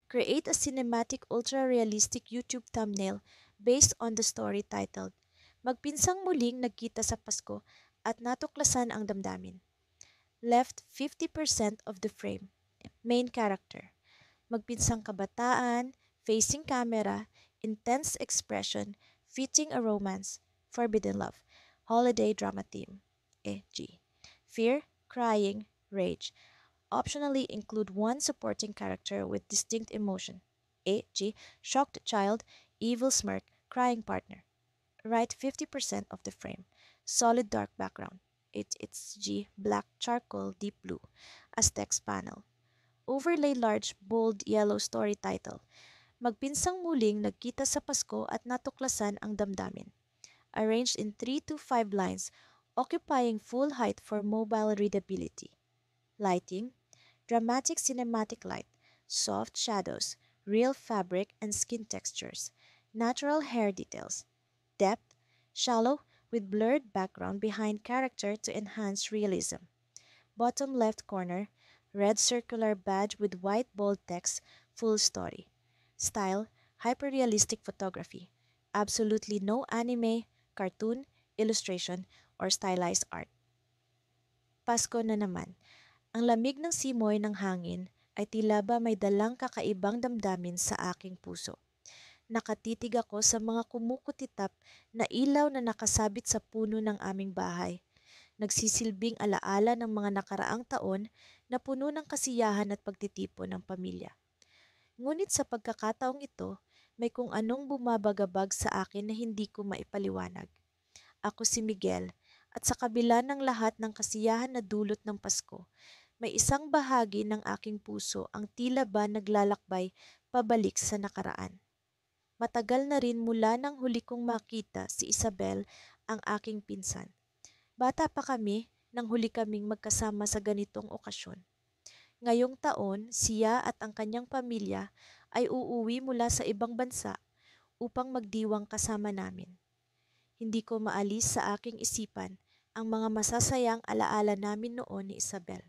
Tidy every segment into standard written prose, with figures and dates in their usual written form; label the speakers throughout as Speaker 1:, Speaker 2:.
Speaker 1: Create a cinematic ultra-realistic YouTube thumbnail based on the story titled, Magpinsang muling nagkita sa Pasko at natuklasan ang damdamin. Left 50% of the frame. Main character. Magpinsang kabataan, facing camera, intense expression, fitting a romance, forbidden love, holiday drama theme. G. Fear, crying, rage. Optionally include one supporting character with distinct emotion. G. Shocked child, evil smirk, crying partner. Write 50% of the frame. Solid dark background. It's G. Black charcoal, deep blue as text panel. Overlay large, bold, yellow story title. Magpinsang muling nagkita sa Pasko at natuklasan ang damdamin. Arranged in 3 to 5 lines, occupying full height for mobile readability. Lighting, dramatic cinematic light, soft shadows, real fabric and skin textures, natural hair details. Depth, shallow with blurred background behind character to enhance realism. Bottom left corner, red circular badge with white bold text, full story. Style, hyperrealistic photography. Absolutely no anime, cartoon, illustration, or stylized art. Pasko na naman. Ang lamig ng simoy ng hangin ay tila ba may dalang kakaibang damdamin sa aking puso. Nakatitig ako sa mga kumukutitap na ilaw na nakasabit sa puno ng aming bahay. Nagsisilbing alaala ng mga nakaraang taon na puno ng kasiyahan at pagtitipon ng pamilya. Ngunit sa pagkakataong ito, may kung anong bumabagabag sa akin na hindi ko maipaliwanag. Ako si Miguel, at sa kabila ng lahat ng kasiyahan na dulot ng Pasko, may isang bahagi ng aking puso ang tila ba naglalakbay pabalik sa nakaraan. Matagal na rin mula nang huli kong makita si Isabel, ang aking pinsan. Bata pa kami nang huli kaming magkasama sa ganitong okasyon. Ngayong taon, siya at ang kanyang pamilya ay uuwi mula sa ibang bansa upang magdiwang kasama namin. Hindi ko maalis sa aking isipan ang mga masasayang alaala namin noon ni Isabel.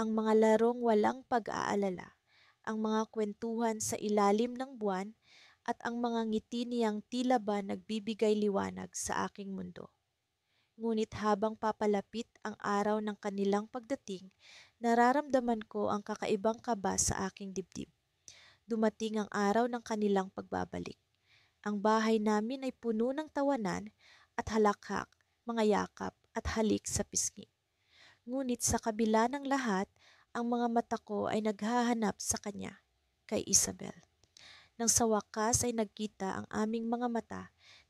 Speaker 1: Ang mga larong walang pag-aalala, ang mga kwentuhan sa ilalim ng buwan at ang mga ngiti niyang tila ba nagbibigay liwanag sa aking mundo. Ngunit habang papalapit ang araw ng kanilang pagdating, nararamdaman ko ang kakaibang kaba sa aking dibdib. Dumating ang araw ng kanilang pagbabalik. Ang bahay namin ay puno ng tawanan at halakhak, mga yakap at halik sa pisngi. Ngunit sa kabila ng lahat, ang mga mata ko ay naghahanap sa kanya, kay Isabel. Nang sa wakas ay nagkita ang aming mga mata,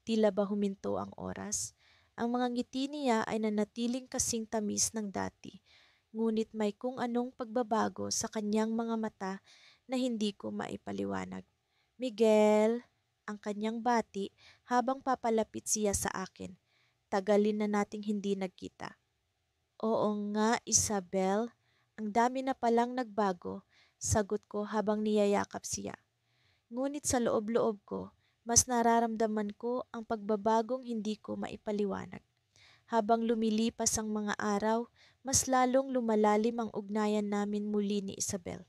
Speaker 1: tila ba huminto ang oras? Ang mga ngiti niya ay nanatiling kasing tamis ng dati, ngunit may kung anong pagbabago sa kanyang mga mata na hindi ko maipaliwanag. Miguel, ang kanyang bati habang papalapit siya sa akin. Tagalin na nating hindi nagkita. Oo nga, Isabel, ang dami na palang nagbago, sagot ko habang niyayakap siya. Ngunit sa loob-loob ko, mas nararamdaman ko ang pagbabagong hindi ko maipaliwanag. Habang lumilipas ang mga araw, mas lalong lumalalim ang ugnayan namin muli ni Isabel.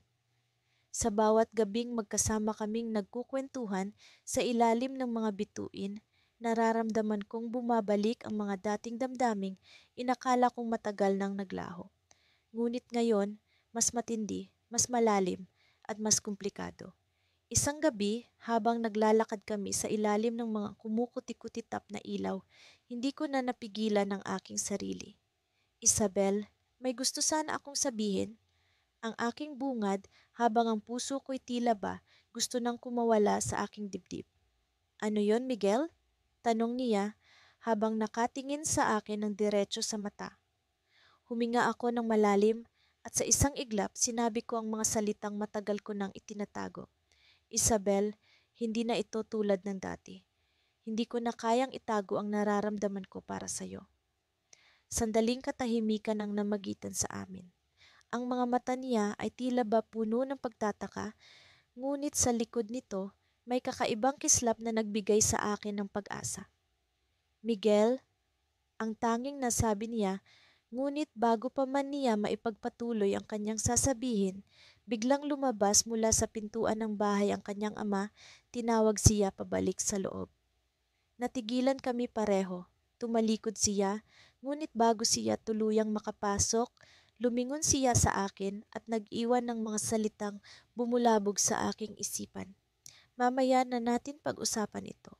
Speaker 1: Sa bawat gabing magkasama kaming nagkukwentuhan sa ilalim ng mga bituin, nararamdaman kong bumabalik ang mga dating damdaming inakala kong matagal nang naglaho. Ngunit ngayon, mas matindi, mas malalim, at mas komplikado. Isang gabi, habang naglalakad kami sa ilalim ng mga kumukuti-kutitap na ilaw, hindi ko na napigilan ang aking sarili. Isabel, may gusto sana akong sabihin. Ang aking bungad habang ang puso ko'y tila ba gusto nang kumawala sa aking dibdib. Ano yon, Miguel? Tanong niya habang nakatingin sa akin ng diretso sa mata. Huminga ako ng malalim at sa isang iglap sinabi ko ang mga salitang matagal ko nang itinatago. Isabel, hindi na ito tulad ng dati. Hindi ko na kayang itago ang nararamdaman ko para sa'yo. Sandaling katahimikan ang namagitan sa amin. Ang mga mata niya ay tila ba puno ng pagtataka, ngunit sa likod nito may kakaibang kislap na nagbigay sa akin ng pag-asa. Miguel, ang tanging nasabi niya, Ngunit bago pa man niya maipagpatuloy ang kanyang sasabihin, biglang lumabas mula sa pintuan ng bahay ang kanyang ama, tinawag siya pabalik sa loob. Natigilan kami pareho. Tumalikod siya, ngunit bago siya tuluyang makapasok, lumingon siya sa akin at nag-iwan ng mga salitang bumulabog sa aking isipan. Mamaya na natin pag-usapan ito.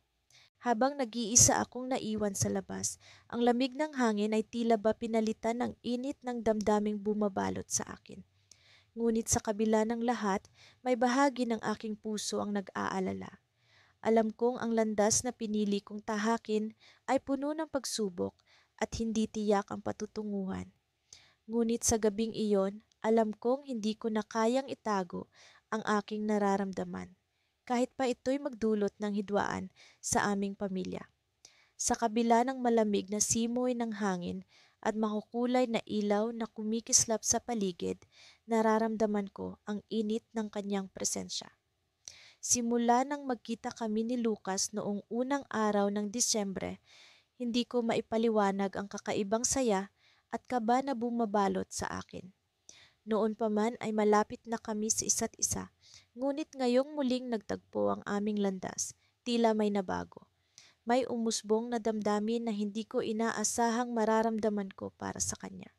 Speaker 1: Habang nag-iisa akong naiwan sa labas, ang lamig ng hangin ay tila ba pinalitan ng init ng damdaming bumabalot sa akin. Ngunit sa kabila ng lahat, may bahagi ng aking puso ang nag-aalala. Alam kong ang landas na pinili kong tahakin ay puno ng pagsubok at hindi tiyak ang patutunguhan. Ngunit sa gabing iyon, alam kong hindi ko na kayang itago ang aking nararamdaman, kahit pa ito'y magdulot ng hidwaan sa aming pamilya. Sa kabila ng malamig na simoy ng hangin at makukulay na ilaw na kumikislap sa paligid, nararamdaman ko ang init ng kanyang presensya. Simula nang magkita kami ni Lucas noong unang araw ng Disyembre, hindi ko maipaliwanag ang kakaibang saya at kaba na bumabalot sa akin. Noon pa man ay malapit na kami sa isa't isa, ngunit ngayong muling nagtagpo ang aming landas, tila may nabago. May umusbong na damdamin na hindi ko inaasahang mararamdaman ko para sa kanya.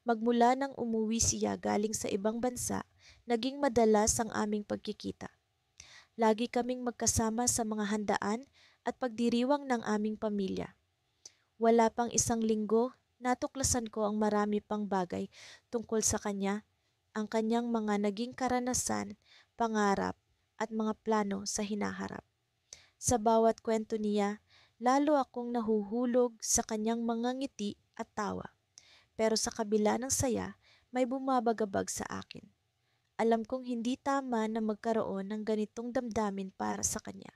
Speaker 1: Magmula nang umuwi siya galing sa ibang bansa, naging madalas ang aming pagkikita. Lagi kaming magkasama sa mga handaan at pagdiriwang ng aming pamilya. Wala pang isang linggo, natuklasan ko ang marami pang bagay tungkol sa kanya, ang kanyang mga naging karanasan, pangarap, at mga plano sa hinaharap. Sa bawat kwento niya, lalo akong nahuhulog sa kanyang mga ngiti at tawa. Pero sa kabila ng saya, may bumabagabag sa akin. Alam kong hindi tama na magkaroon ng ganitong damdamin para sa kanya.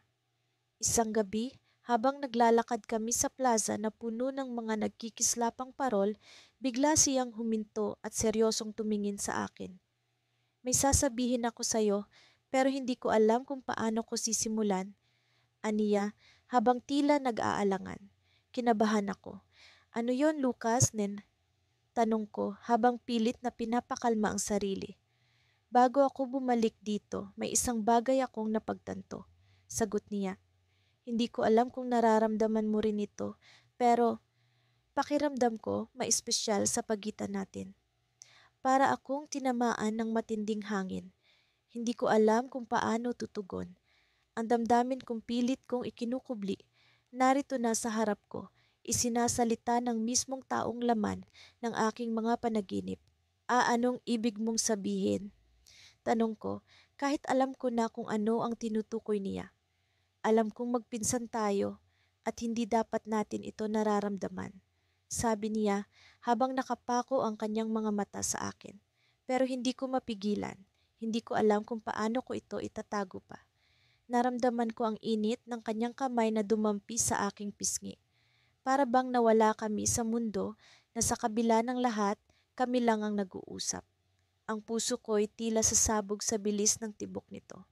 Speaker 1: Isang gabi, habang naglalakad kami sa plaza na puno ng mga nagkikislapang parol, bigla siyang huminto at seryosong tumingin sa akin. May sasabihin ako sa'yo, pero hindi ko alam kung paano ko sisimulan. Aniya, habang tila nag-aalangan. Kinabahan ako. Ano yon, Lucas, nen? Tanong ko habang pilit na pinapakalma ang sarili. Bago ako bumalik dito, may isang bagay akong napagtanto. Sagot niya. Hindi ko alam kung nararamdaman mo rin ito, pero pakiramdam ko may espesyal sa pagitan natin. Para akong tinamaan ng matinding hangin. Hindi ko alam kung paano tutugon. Ang damdamin kong pilit kong ikinukubli, narito na sa harap ko, isinasalita ng mismong taong laman ng aking mga panaginip. Anong ibig mong sabihin? Tanong ko, kahit alam ko na kung ano ang tinutukoy niya. Alam kong magpinsan tayo at hindi dapat natin ito nararamdaman. Sabi niya habang nakapako ang kanyang mga mata sa akin. Pero hindi ko mapigilan. Hindi ko alam kung paano ko ito itatago pa. Naramdaman ko ang init ng kanyang kamay na dumampi sa aking pisngi. Para bang nawala kami sa mundo na sa kabila ng lahat, kami lang ang nag-uusap. Ang puso ko'y tila sasabog sa bilis ng tibok nito.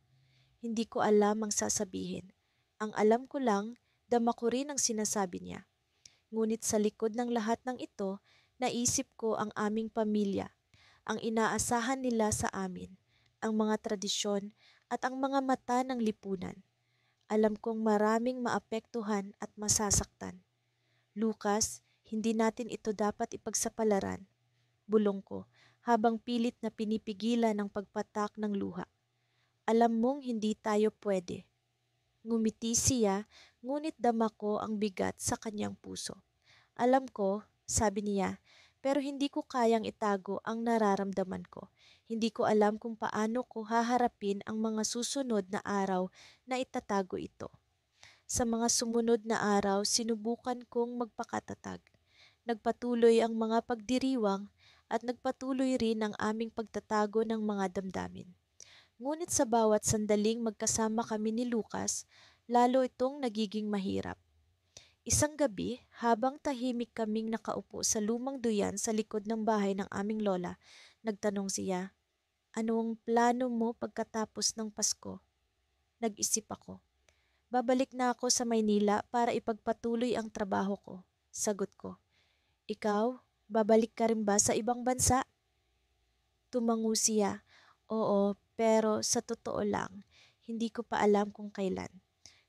Speaker 1: Hindi ko alam ang sasabihin. Ang alam ko lang, dama ko rin ang sinasabi niya. Ngunit sa likod ng lahat ng ito, naisip ko ang aming pamilya, ang inaasahan nila sa amin, ang mga tradisyon at ang mga mata ng lipunan. Alam kong maraming maapektuhan at masasaktan. Lucas, hindi natin ito dapat ipagsapalaran. Bulong ko, habang pilit na pinipigilan ang pagpatak ng luha. Alam mong hindi tayo pwede. Ngumiti siya, ngunit dama ko ang bigat sa kanyang puso. Alam ko, sabi niya, pero hindi ko kayang itago ang nararamdaman ko. Hindi ko alam kung paano ko haharapin ang mga susunod na araw na itatago ito. Sa mga sumunod na araw, sinubukan kong magpakatatag. Nagpatuloy ang mga pagdiriwang at nagpatuloy rin ang aming pagtatago ng mga damdamin. Ngunit sa bawat sandaling magkasama kami ni Lucas, lalo itong nagiging mahirap. Isang gabi, habang tahimik kaming nakaupo sa lumang duyan sa likod ng bahay ng aming lola, nagtanong siya, "Anong plano mo pagkatapos ng Pasko?" Nag-isip ako. "Babalik na ako sa Maynila para ipagpatuloy ang trabaho ko." Sagot ko. "Ikaw?" Babalik ka rin ba sa ibang bansa? Tumango siya. Oo, pero sa totoo lang, hindi ko pa alam kung kailan.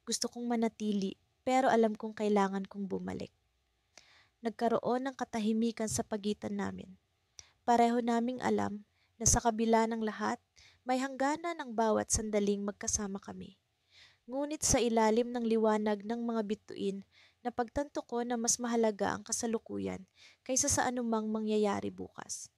Speaker 1: Gusto kong manatili, pero alam kong kailangan kong bumalik. Nagkaroon ng katahimikan sa pagitan namin. Pareho naming alam na sa kabila ng lahat, may hangganan ang bawat sandaling magkasama kami. Ngunit sa ilalim ng liwanag ng mga bituin, napagtanto ko na mas mahalaga ang kasalukuyan kaysa sa anumang mangyayari bukas.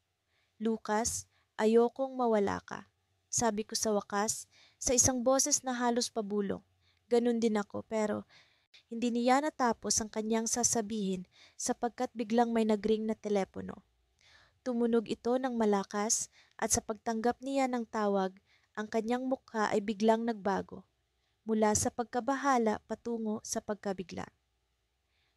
Speaker 1: Lucas, ayokong mawala ka. Sabi ko sa wakas, sa isang boses na halos pabulong. Ganun din ako pero hindi niya natapos ang kanyang sasabihin sapagkat biglang may nagring na telepono. Tumunog ito ng malakas at sa pagtanggap niya ng tawag, ang kanyang mukha ay biglang nagbago mula sa pagkabahala patungo sa pagkabigla.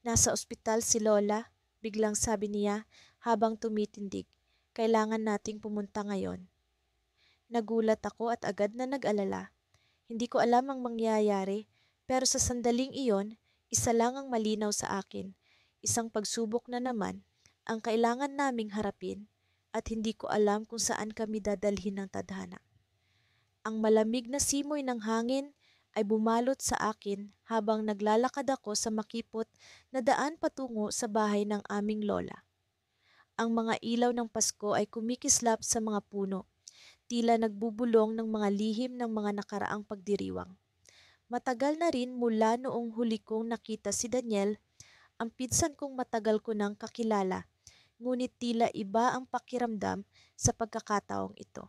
Speaker 1: Nasa ospital si Lola, biglang sabi niya habang tumitindig. Kailangan nating pumunta ngayon. Nagulat ako at agad na nag-alala. Hindi ko alam ang mangyayari, pero sa sandaling iyon, isa lang ang malinaw sa akin. Isang pagsubok na naman ang kailangan naming harapin at hindi ko alam kung saan kami dadalhin ng tadhana. Ang malamig na simoy ng hangin ay bumalot sa akin habang naglalakad ako sa makipot na daan patungo sa bahay ng aming lola. Ang mga ilaw ng Pasko ay kumikislap sa mga puno, tila nagbubulong ng mga lihim ng mga nakaraang pagdiriwang. Matagal na rin mula noong huli kong nakita si Daniel, ang pinsan kong matagal ko nang kakilala, ngunit tila iba ang pakiramdam sa pagkakataong ito.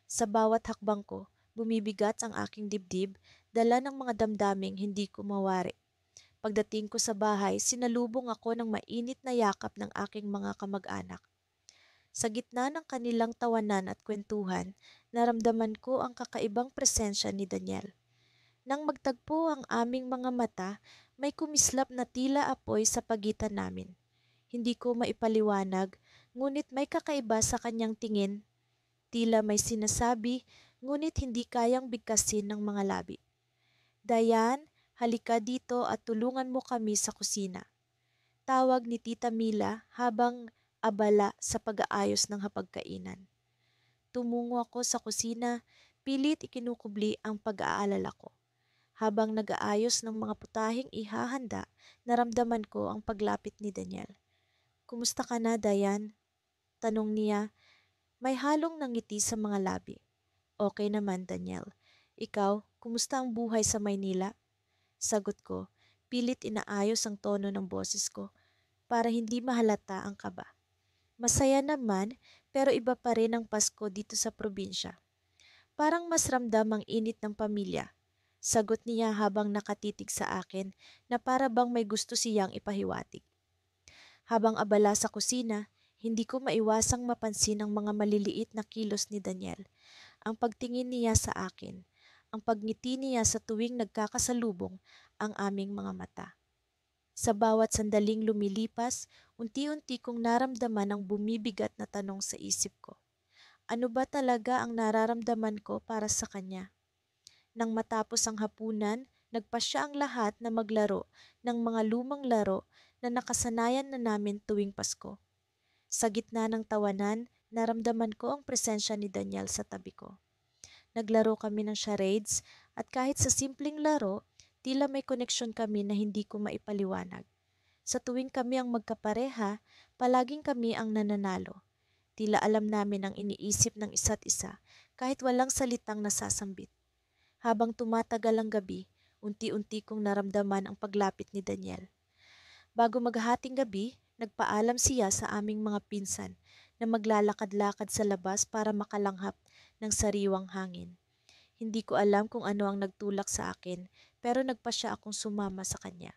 Speaker 1: Sa bawat hakbang ko, bumibigat ang aking dibdib, dala ng mga damdaming hindi ko mawari. Pagdating ko sa bahay, sinalubong ako ng mainit na yakap ng aking mga kamag-anak. Sa gitna ng kanilang tawanan at kwentuhan, naramdaman ko ang kakaibang presensya ni Daniel. Nang magtagpo ang aming mga mata, may kumislap na tila apoy sa pagitan namin. Hindi ko maipaliwanag, ngunit may kakaiba sa kanyang tingin. Tila may sinasabi, ngunit hindi kayang bigkasin ng mga labi. Dayan, halika dito at tulungan mo kami sa kusina. Tawag ni Tita Mila habang abala sa pag-aayos ng hapagkainan. Tumungo ako sa kusina, pilit ikinukubli ang pag-aalala ko. Habang nag-aayos ng mga putahing ihahanda, naramdaman ko ang paglapit ni Daniel. Kumusta ka na, Dayan? Tanong niya, may halong nangiti sa mga labi. Okay naman, Daniel. Ikaw, kumusta ang buhay sa Maynila? Sagot ko, pilit inaayos ang tono ng boses ko para hindi mahalata ang kaba. Masaya naman, pero iba pa rin ang Pasko dito sa probinsya. Parang mas ramdam ang init ng pamilya. Sagot niya habang nakatitig sa akin na para bang may gusto siyang ipahiwatig. Habang abala sa kusina, hindi ko maiwasang mapansin ang mga maliliit na kilos ni Daniel. Ang pagtingin niya sa akin, ang pagngiti niya sa tuwing nagkakasalubong ang aming mga mata. Sa bawat sandaling lumilipas, unti-unti kong naramdaman ang bumibigat na tanong sa isip ko. Ano ba talaga ang nararamdaman ko para sa kanya? Nang matapos ang hapunan, nagpasya ang lahat na maglaro ng mga lumang laro na nakasanayan na namin tuwing Pasko. Sa gitna ng tawanan, naramdaman ko ang presensya ni Daniel sa tabi ko. Naglaro kami ng charades at kahit sa simpleng laro, tila may koneksyon kami na hindi ko maipaliwanag. Sa tuwing kami ang magkapareha, palaging kami ang nananalo. Tila alam namin ang iniisip ng isa't isa kahit walang salitang nasasambit. Habang tumatagal ang gabi, unti-unti kong naramdaman ang paglapit ni Daniel. Bago maghahating gabi, nagpaalam siya sa aming mga pinsan na maglalakad-lakad sa labas para makalanghap ng sariwang hangin. Hindi ko alam kung ano ang nagtulak sa akin, pero nagpasya akong sumama sa kanya.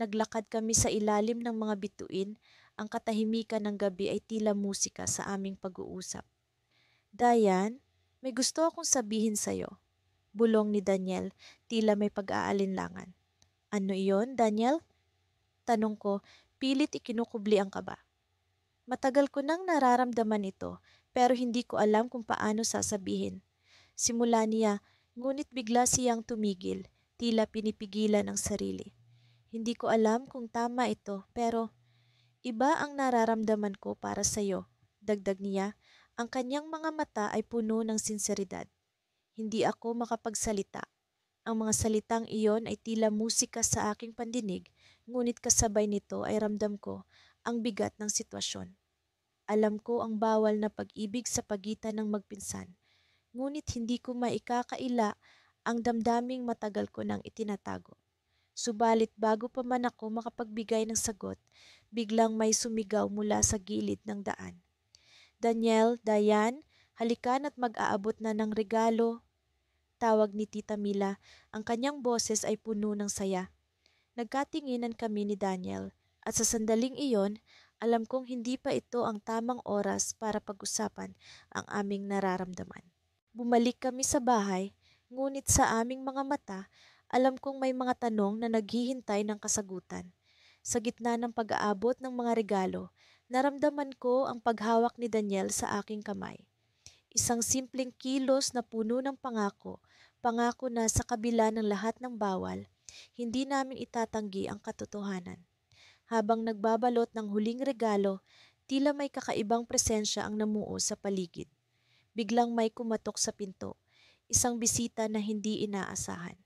Speaker 1: Naglakad kami sa ilalim ng mga bituin, ang katahimikan ng gabi ay tila musika sa aming pag-uusap. Dayan, may gusto akong sabihin sa'yo. Bulong ni Daniel, tila may pag-aalinlangan. Ano iyon, Daniel? Tanong ko, pilit ikinukubli ang kaba. Matagal ko nang nararamdaman ito, pero hindi ko alam kung paano sasabihin. Simula niya, ngunit bigla siyang tumigil, tila pinipigilan ang sarili. Hindi ko alam kung tama ito, pero Iba ang nararamdaman ko para sa'yo, dagdag niya. Ang kanyang mga mata ay puno ng sinseridad. Hindi ako makapagsalita. Ang mga salitang iyon ay tila musika sa aking pandinig, ngunit kasabay nito ay ramdam ko ang bigat ng sitwasyon. Alam ko ang bawal na pag-ibig sa pagitan ng magpinsan, ngunit hindi ko maikakaila ang damdaming matagal ko nang itinatago. Subalit bago pa man ako makapagbigay ng sagot, biglang may sumigaw mula sa gilid ng daan. Daniel, Dayan, halikan at mag-aabot na ng regalo. Tawag ni Tita Mila, ang kanyang boses ay puno ng saya. Nagkatinginan kami ni Daniel at sa sandaling iyon, alam kong hindi pa ito ang tamang oras para pag-usapan ang aming nararamdaman. Bumalik kami sa bahay, ngunit sa aming mga mata, alam kong may mga tanong na naghihintay ng kasagutan. Sa gitna ng pag-aabot ng mga regalo, naramdaman ko ang paghawak ni Daniel sa aking kamay. Isang simpleng kilos na puno ng pangako, pangako na sa kabila ng lahat ng bawal, hindi namin itatanggi ang katotohanan. Habang nagbabalot ng huling regalo, tila may kakaibang presensya ang namuo sa paligid. Biglang may kumatok sa pinto, isang bisita na hindi inaasahan.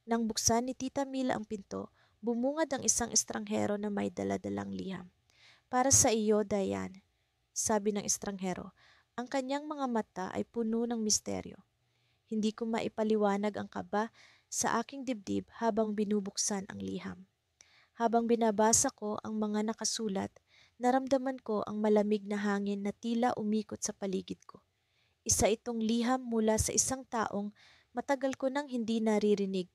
Speaker 1: Nang buksan ni Tita Mila ang pinto, bumungad ang isang estranghero na may daladalang liham. Para sa iyo, Dayan, sabi ng estranghero. Ang kanyang mga mata ay puno ng misteryo. Hindi ko maipaliwanag ang kaba sa aking dibdib habang binubuksan ang liham. Habang binabasa ko ang mga nakasulat, naramdaman ko ang malamig na hangin na tila umikot sa paligid ko. Isa itong liham mula sa isang taong matagal ko nang hindi naririnig.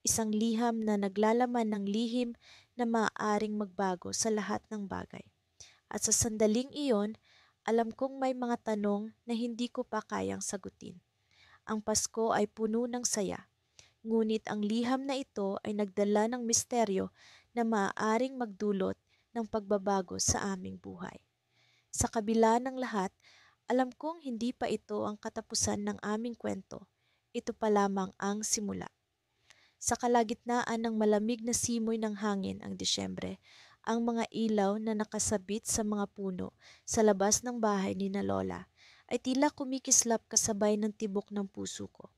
Speaker 1: Isang liham na naglalaman ng lihim na maaaring magbago sa lahat ng bagay. At sa sandaling iyon, alam kong may mga tanong na hindi ko pa kayang sagutin. Ang Pasko ay puno ng saya, ngunit ang liham na ito ay nagdala ng misteryo na maaaring magdulot ng pagbabago sa aming buhay. Sa kabila ng lahat, alam kong hindi pa ito ang katapusan ng aming kwento. Ito pa lamang ang simula. Sa kalagitnaan ng malamig na simoy ng hangin ang Disyembre, ang mga ilaw na nakasabit sa mga puno sa labas ng bahay ni na Lola ay tila kumikislap kasabay ng tibok ng puso ko.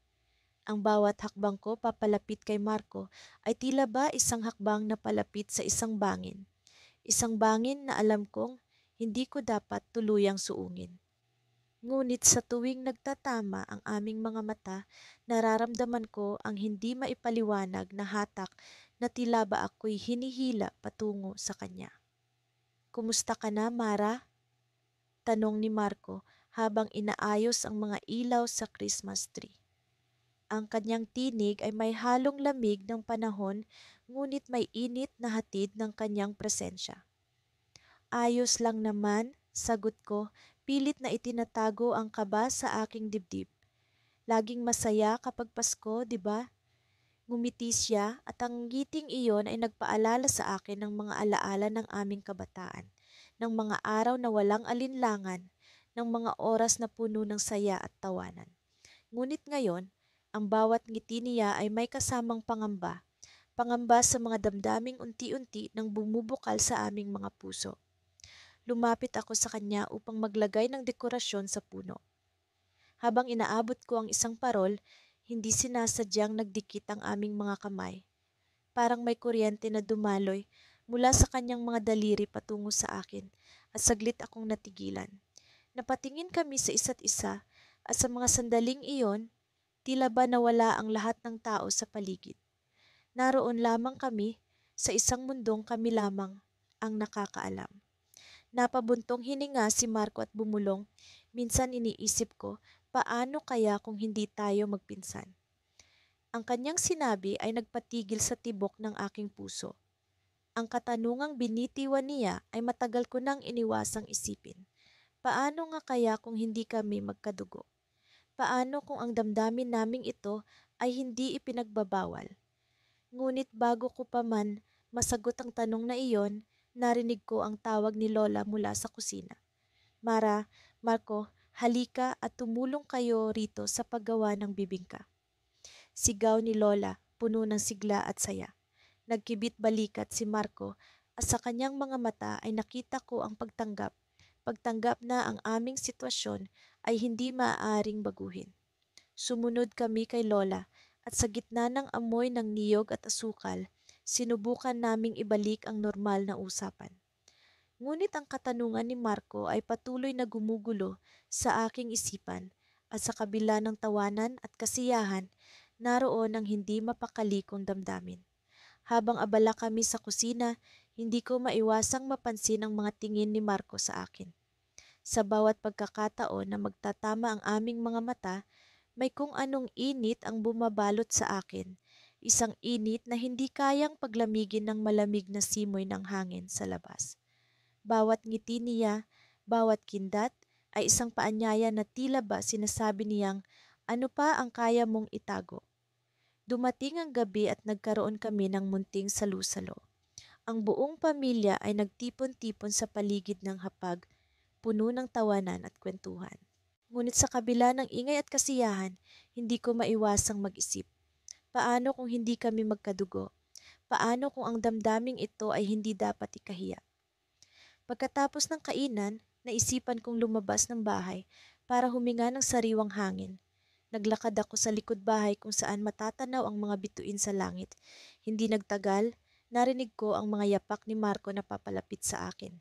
Speaker 1: Ang bawat hakbang ko papalapit kay Marco ay tila ba isang hakbang na palapit sa isang bangin. Isang bangin na alam kong hindi ko dapat tuluyang suungin. Ngunit sa tuwing nagtatama ang aming mga mata, nararamdaman ko ang hindi maipaliwanag na hatak na tila ba ako'y hinihila patungo sa kanya. Kumusta ka na, Mara? Tanong ni Marco habang inaayos ang mga ilaw sa Christmas tree. Ang kanyang tinig ay may halong lamig ng panahon, ngunit may init na hatid ng kanyang presensya. Ayos lang naman, sagot ko, pilit na itinatago ang kaba sa aking dibdib. Laging masaya kapag Pasko, di ba? Ngumiti siya at ang ngiting iyon ay nagpaalala sa akin ng mga alaala ng aming kabataan, ng mga araw na walang alinlangan, ng mga oras na puno ng saya at tawanan. Ngunit ngayon, ang bawat ngiti niya ay may kasamang pangamba, pangamba sa mga damdaming unti-unti nang bumubukal sa aming mga puso. Lumapit ako sa kanya upang maglagay ng dekorasyon sa puno. Habang inaabot ko ang isang parol, hindi sinasadyang nagdikit ang aming mga kamay. Parang may kuryente na dumaloy mula sa kanyang mga daliri patungo sa akin at saglit akong natigilan. Napatingin kami sa isa't isa at sa mga sandaling iyon, tila ba nawala ang lahat ng tao sa paligid. Naroon lamang kami sa isang mundong kami lamang ang nakakaalam. Napabuntong hininga si Marco at bumulong. Minsan iniisip ko, paano kaya kung hindi tayo magpinsan? Ang kanyang sinabi ay nagpatigil sa tibok ng aking puso. Ang katanungang binitiwan niya ay matagal ko nang iniwasang isipin. Paano nga kaya kung hindi kami magkadugo? Paano kung ang damdamin naming ito ay hindi ipinagbabawal? Ngunit bago ko pa man masagot ang tanong na iyon, narinig ko ang tawag ni Lola mula sa kusina. Mara, Marco, halika at tumulong kayo rito sa paggawa ng bibingka. Sigaw ni Lola, puno ng sigla at saya. Nagkibit balikat si Marco at sa kanyang mga mata ay nakita ko ang pagtanggap na ang aming sitwasyon ay hindi maaaring baguhin. Sumunod kami kay Lola at sa gitna ng amoy ng niyog at asukal, sinubukan naming ibalik ang normal na usapan. Ngunit ang katanungan ni Marco ay patuloy na gumugulo sa aking isipan at sa kabila ng tawanan at kasiyahan, naroon ang hindi mapakali kong damdamin. Habang abala kami sa kusina, hindi ko maiwasang mapansin ang mga tingin ni Marco sa akin. Sa bawat pagkakataon na magtatama ang aming mga mata, may kung anong init ang bumabalot sa akin. Isang init na hindi kayang paglamigin ng malamig na simoy ng hangin sa labas. Bawat ngiti niya, bawat kindat, ay isang paanyaya na tila ba sinasabi niyang, ano pa ang kaya mong itago? Dumating ang gabi at nagkaroon kami ng munting salusalo. Ang buong pamilya ay nagtipon-tipon sa paligid ng hapag, puno ng tawanan at kwentuhan. Ngunit sa kabila ng ingay at kasiyahan, hindi ko maiwasang mag-isip. Paano kung hindi kami magkadugo? Paano kung ang damdaming ito ay hindi dapat ikahiya? Pagkatapos ng kainan, naisipan kong lumabas ng bahay para huminga ng sariwang hangin. Naglakad ako sa likod bahay kung saan matatanaw ang mga bituin sa langit. Hindi nagtagal, narinig ko ang mga yapak ni Marco na papalapit sa akin.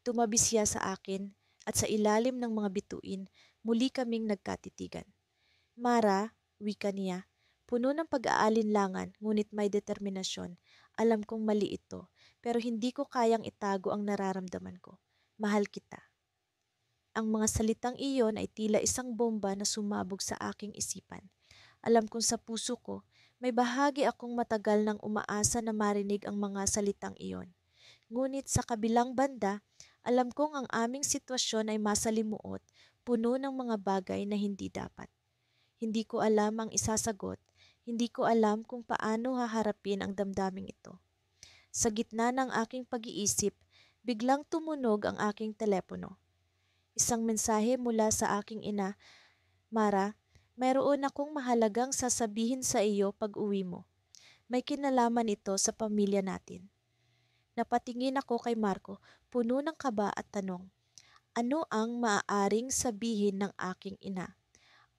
Speaker 1: Tumabi siya sa akin at sa ilalim ng mga bituin, muli kaming nagkatitigan. Mara, wika niya, puno ng pag-aalinlangan ngunit may determinasyon. Alam kong mali ito, pero hindi ko kayang itago ang nararamdaman ko. Mahal kita. Ang mga salitang iyon ay tila isang bomba na sumabog sa aking isipan. Alam kong sa puso ko, may bahagi akong matagal nang umaasa na marinig ang mga salitang iyon. Ngunit sa kabilang banda, alam kong ang aming sitwasyon ay masalimuot, puno ng mga bagay na hindi dapat. Hindi ko alam ang isasagot, hindi ko alam kung paano haharapin ang damdaming ito. Sa gitna ng aking pag-iisip, biglang tumunog ang aking telepono. Isang mensahe mula sa aking ina, Mara, mayroon akong mahalagang sasabihin sa iyo pag uwi mo. May kinalaman ito sa pamilya natin. Napatingin ako kay Marco, puno ng kaba at tanong. Ano ang maaaring sabihin ng aking ina?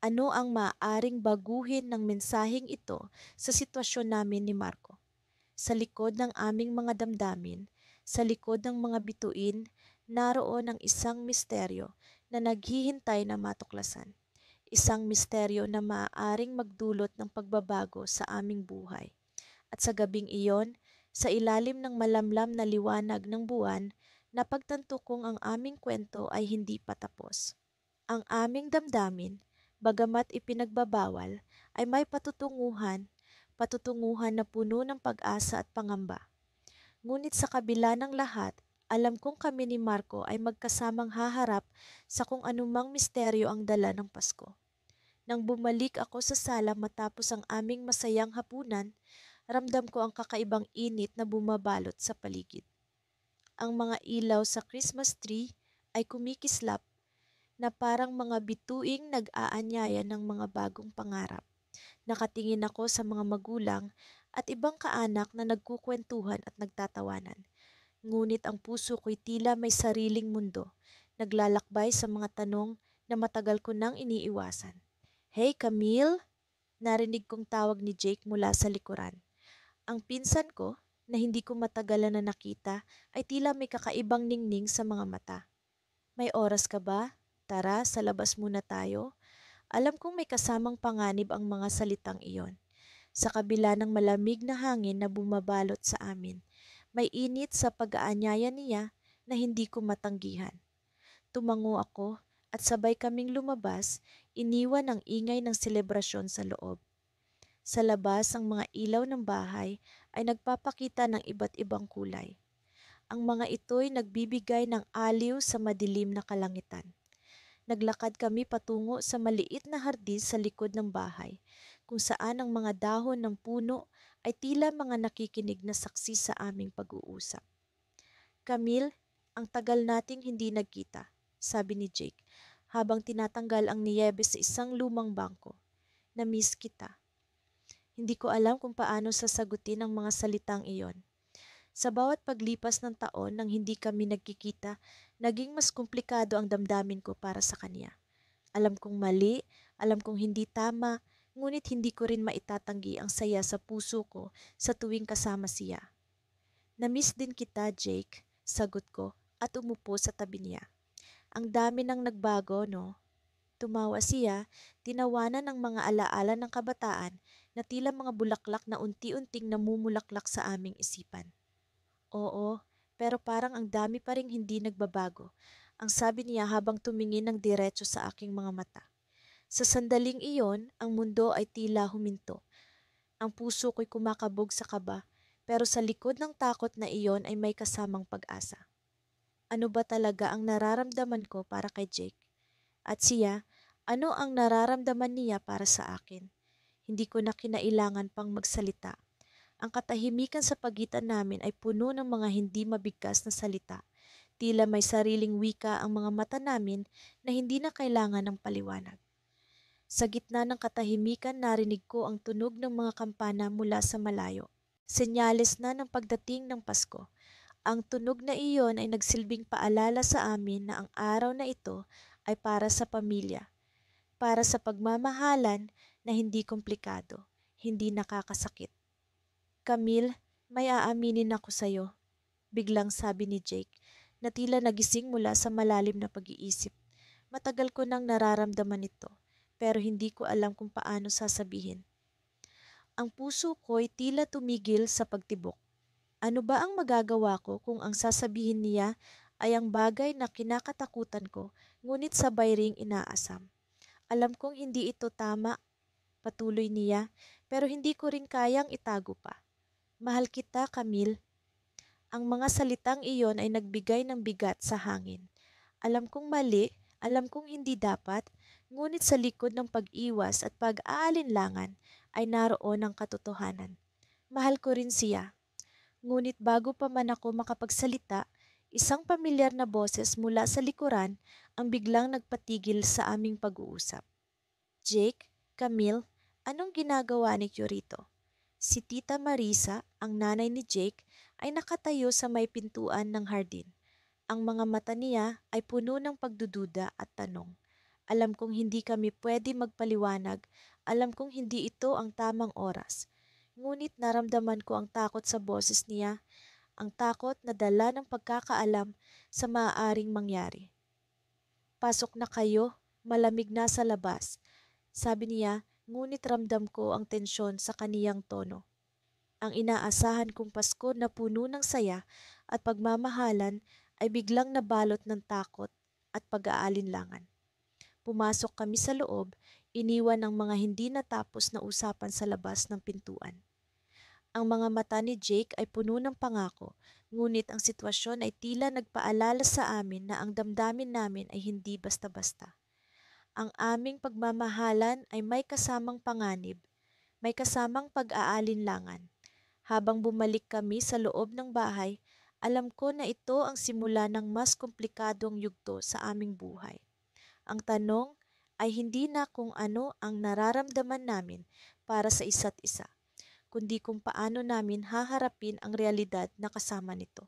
Speaker 1: Ano ang maaaring baguhin ng mensaheng ito sa sitwasyon namin ni Marco? Sa likod ng aming mga damdamin, sa likod ng mga bituin, naroon ang isang misteryo na naghihintay na matuklasan. Isang misteryo na maaaring magdulot ng pagbabago sa aming buhay. At sa gabing iyon, sa ilalim ng malamlam na liwanag ng buwan, napagtanto kong ang aming kwento ay hindi patapos. Ang aming damdamin, bagamat ipinagbabawal, ay may patutunguhan na puno ng pag-asa at pangamba. Ngunit sa kabila ng lahat, alam kong kami ni Marco ay magkasamang haharap sa kung anumang misteryo ang dala ng Pasko. Nang bumalik ako sa sala matapos ang aming masayang hapunan, ramdam ko ang kakaibang init na bumabalot sa paligid. Ang mga ilaw sa Christmas tree ay kumikislap na parang mga bituing nag-aanyaya ng mga bagong pangarap. Nakatingin ako sa mga magulang at ibang kaanak na nagkukwentuhan at nagtatawanan. Ngunit ang puso ko'y tila may sariling mundo, naglalakbay sa mga tanong na matagal ko nang iniiwasan. Hey Camille! Narinig kong tawag ni Jake mula sa likuran. Ang pinsan ko, na hindi ko matagalan na nakita, ay tila may kakaibang ningning sa mga mata. May oras ka ba? Tara, sa labas muna tayo. Alam kong may kasamang panganib ang mga salitang iyon. Sa kabila ng malamig na hangin na bumabalot sa amin, may init sa pag-aanyaya niya na hindi ko matanggihan. Tumango ako at sabay kaming lumabas, iniwan ang ingay ng selebrasyon sa loob. Sa labas, ang mga ilaw ng bahay ay nagpapakita ng iba't ibang kulay. Ang mga ito'y nagbibigay ng aliw sa madilim na kalangitan. Naglakad kami patungo sa maliit na hardin sa likod ng bahay, kung saan ang mga dahon ng puno ay tila mga nakikinig na saksi sa aming pag-uusap. Camille, ang tagal nating hindi nagkita, sabi ni Jake, habang tinatanggal ang niyebe sa isang lumang bangko. Na-miss kita. Hindi ko alam kung paano sasagutin ang mga salitang iyon. Sa bawat paglipas ng taon nang hindi kami nagkikita, naging mas komplikado ang damdamin ko para sa kanya. Alam kong mali, alam kong hindi tama, ngunit hindi ko rin maitatanggi ang saya sa puso ko sa tuwing kasama siya. "Na-miss din kita, Jake," sagot ko at umupo sa tabi niya. "Ang dami nang nagbago, no?" Tumawa siya, tinawanan ng mga alaala ng kabataan na tila mga bulaklak na unti-unting namumulaklak sa aming isipan. "Oo, pero parang ang dami pa ring hindi nagbabago," ang sabi niya habang tumingin ng diretso sa aking mga mata. Sa sandaling iyon, ang mundo ay tila huminto. Ang puso ko'y kumakabog sa kaba, pero sa likod ng takot na iyon ay may kasamang pag-asa. Ano ba talaga ang nararamdaman ko para kay Jake? At siya, ano ang nararamdaman niya para sa akin? Hindi ko na kinailangan pang magsalita. Ang katahimikan sa pagitan namin ay puno ng mga hindi mabigkas na salita. Tila may sariling wika ang mga mata namin na hindi na kailangan ng paliwanag. Sa gitna ng katahimikan, narinig ko ang tunog ng mga kampana mula sa malayo. Senyales na ng pagdating ng Pasko. Ang tunog na iyon ay nagsilbing paalala sa amin na ang araw na ito ay para sa pamilya, para sa pagmamahalan na hindi komplikado, hindi nakakasakit. "Camille, may aaminin ako sa'yo," biglang sabi ni Jake, na tila nagising mula sa malalim na pag-iisip. Matagal ko nang nararamdaman ito, pero hindi ko alam kung paano sasabihin. Ang puso ko'y tila tumigil sa pagtibok. Ano ba ang magagawa ko kung ang sasabihin niya ay ang bagay na kinakatakutan ko, ngunit sabay ring inaasam? Alam kong hindi ito tama, patuloy niya, pero hindi ko rin kayang itago pa. "Mahal kita, Camille." Ang mga salitang iyon ay nagbigay ng bigat sa hangin. Alam kong mali, alam kong hindi dapat, ngunit sa likod ng pag-iwas at pag-aalinlangan ay naroon ang katotohanan. Mahal ko rin siya. Ngunit bago pa man ako makapagsalita, isang pamilyar na boses mula sa likuran ang biglang nagpatigil sa aming pag-uusap. "Jake, Camille, anong ginagawa ninyo rito?" Si Tita Marisa, ang nanay ni Jake, ay nakatayo sa may pintuan ng hardin. Ang mga mata niya ay puno ng pagdududa at tanong. Alam kong hindi kami pwede magpaliwanag, alam kong hindi ito ang tamang oras. Ngunit naramdaman ko ang takot sa boses niya, ang takot na dala ng pagkakaalam sa maaaring mangyari. "Pasok na kayo, malamig na sa labas," sabi niya, ngunit ramdam ko ang tensyon sa kaniyang tono. Ang inaasahan kong Pasko na puno ng saya at pagmamahalan ay biglang nabalot ng takot at pag-aalinlangan. Pumasok kami sa loob, iniwan ang mga hindi natapos na usapan sa labas ng pintuan. Ang mga mata ni Jake ay puno ng pangako, ngunit ang sitwasyon ay tila nagpaalala sa amin na ang damdamin namin ay hindi basta-basta. Ang aming pagmamahalan ay may kasamang panganib, may kasamang pag-aalinlangan. Habang bumalik kami sa loob ng bahay, alam ko na ito ang simula ng mas komplikadong yugto sa aming buhay. Ang tanong ay hindi na kung ano ang nararamdaman namin para sa isa't isa, kundi kung paano namin haharapin ang realidad na kasama nito.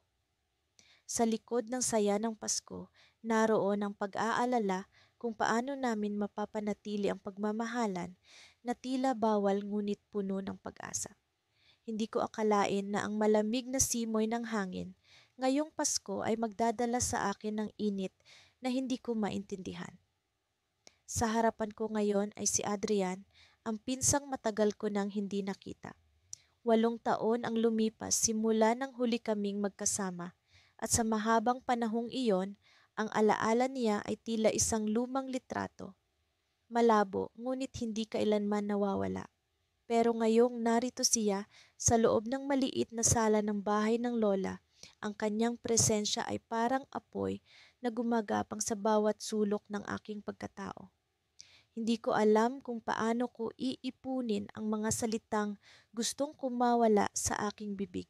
Speaker 1: Sa likod ng saya ng Pasko, naroon ang pag-aalala kung paano namin mapapanatili ang pagmamahalan na tila bawal ngunit puno ng pag-asa. Hindi ko akalain na ang malamig na simoy ng hangin ngayong Pasko ay magdadala sa akin ng init na hindi ko maintindihan. Sa harapan ko ngayon ay si Adrian, ang pinsang matagal ko nang hindi nakita. 8 taon ang lumipas simula nang huli kaming magkasama at sa mahabang panahong iyon, ang alaala niya ay tila isang lumang litrato. Malabo ngunit hindi kailanman nawawala. Pero ngayong narito siya sa loob ng maliit na sala ng bahay ng lola, ang kanyang presensya ay parang apoy na gumagapang sa bawat sulok ng aking pagkatao. Hindi ko alam kung paano ko iipunin ang mga salitang gustong kumawala sa aking bibig.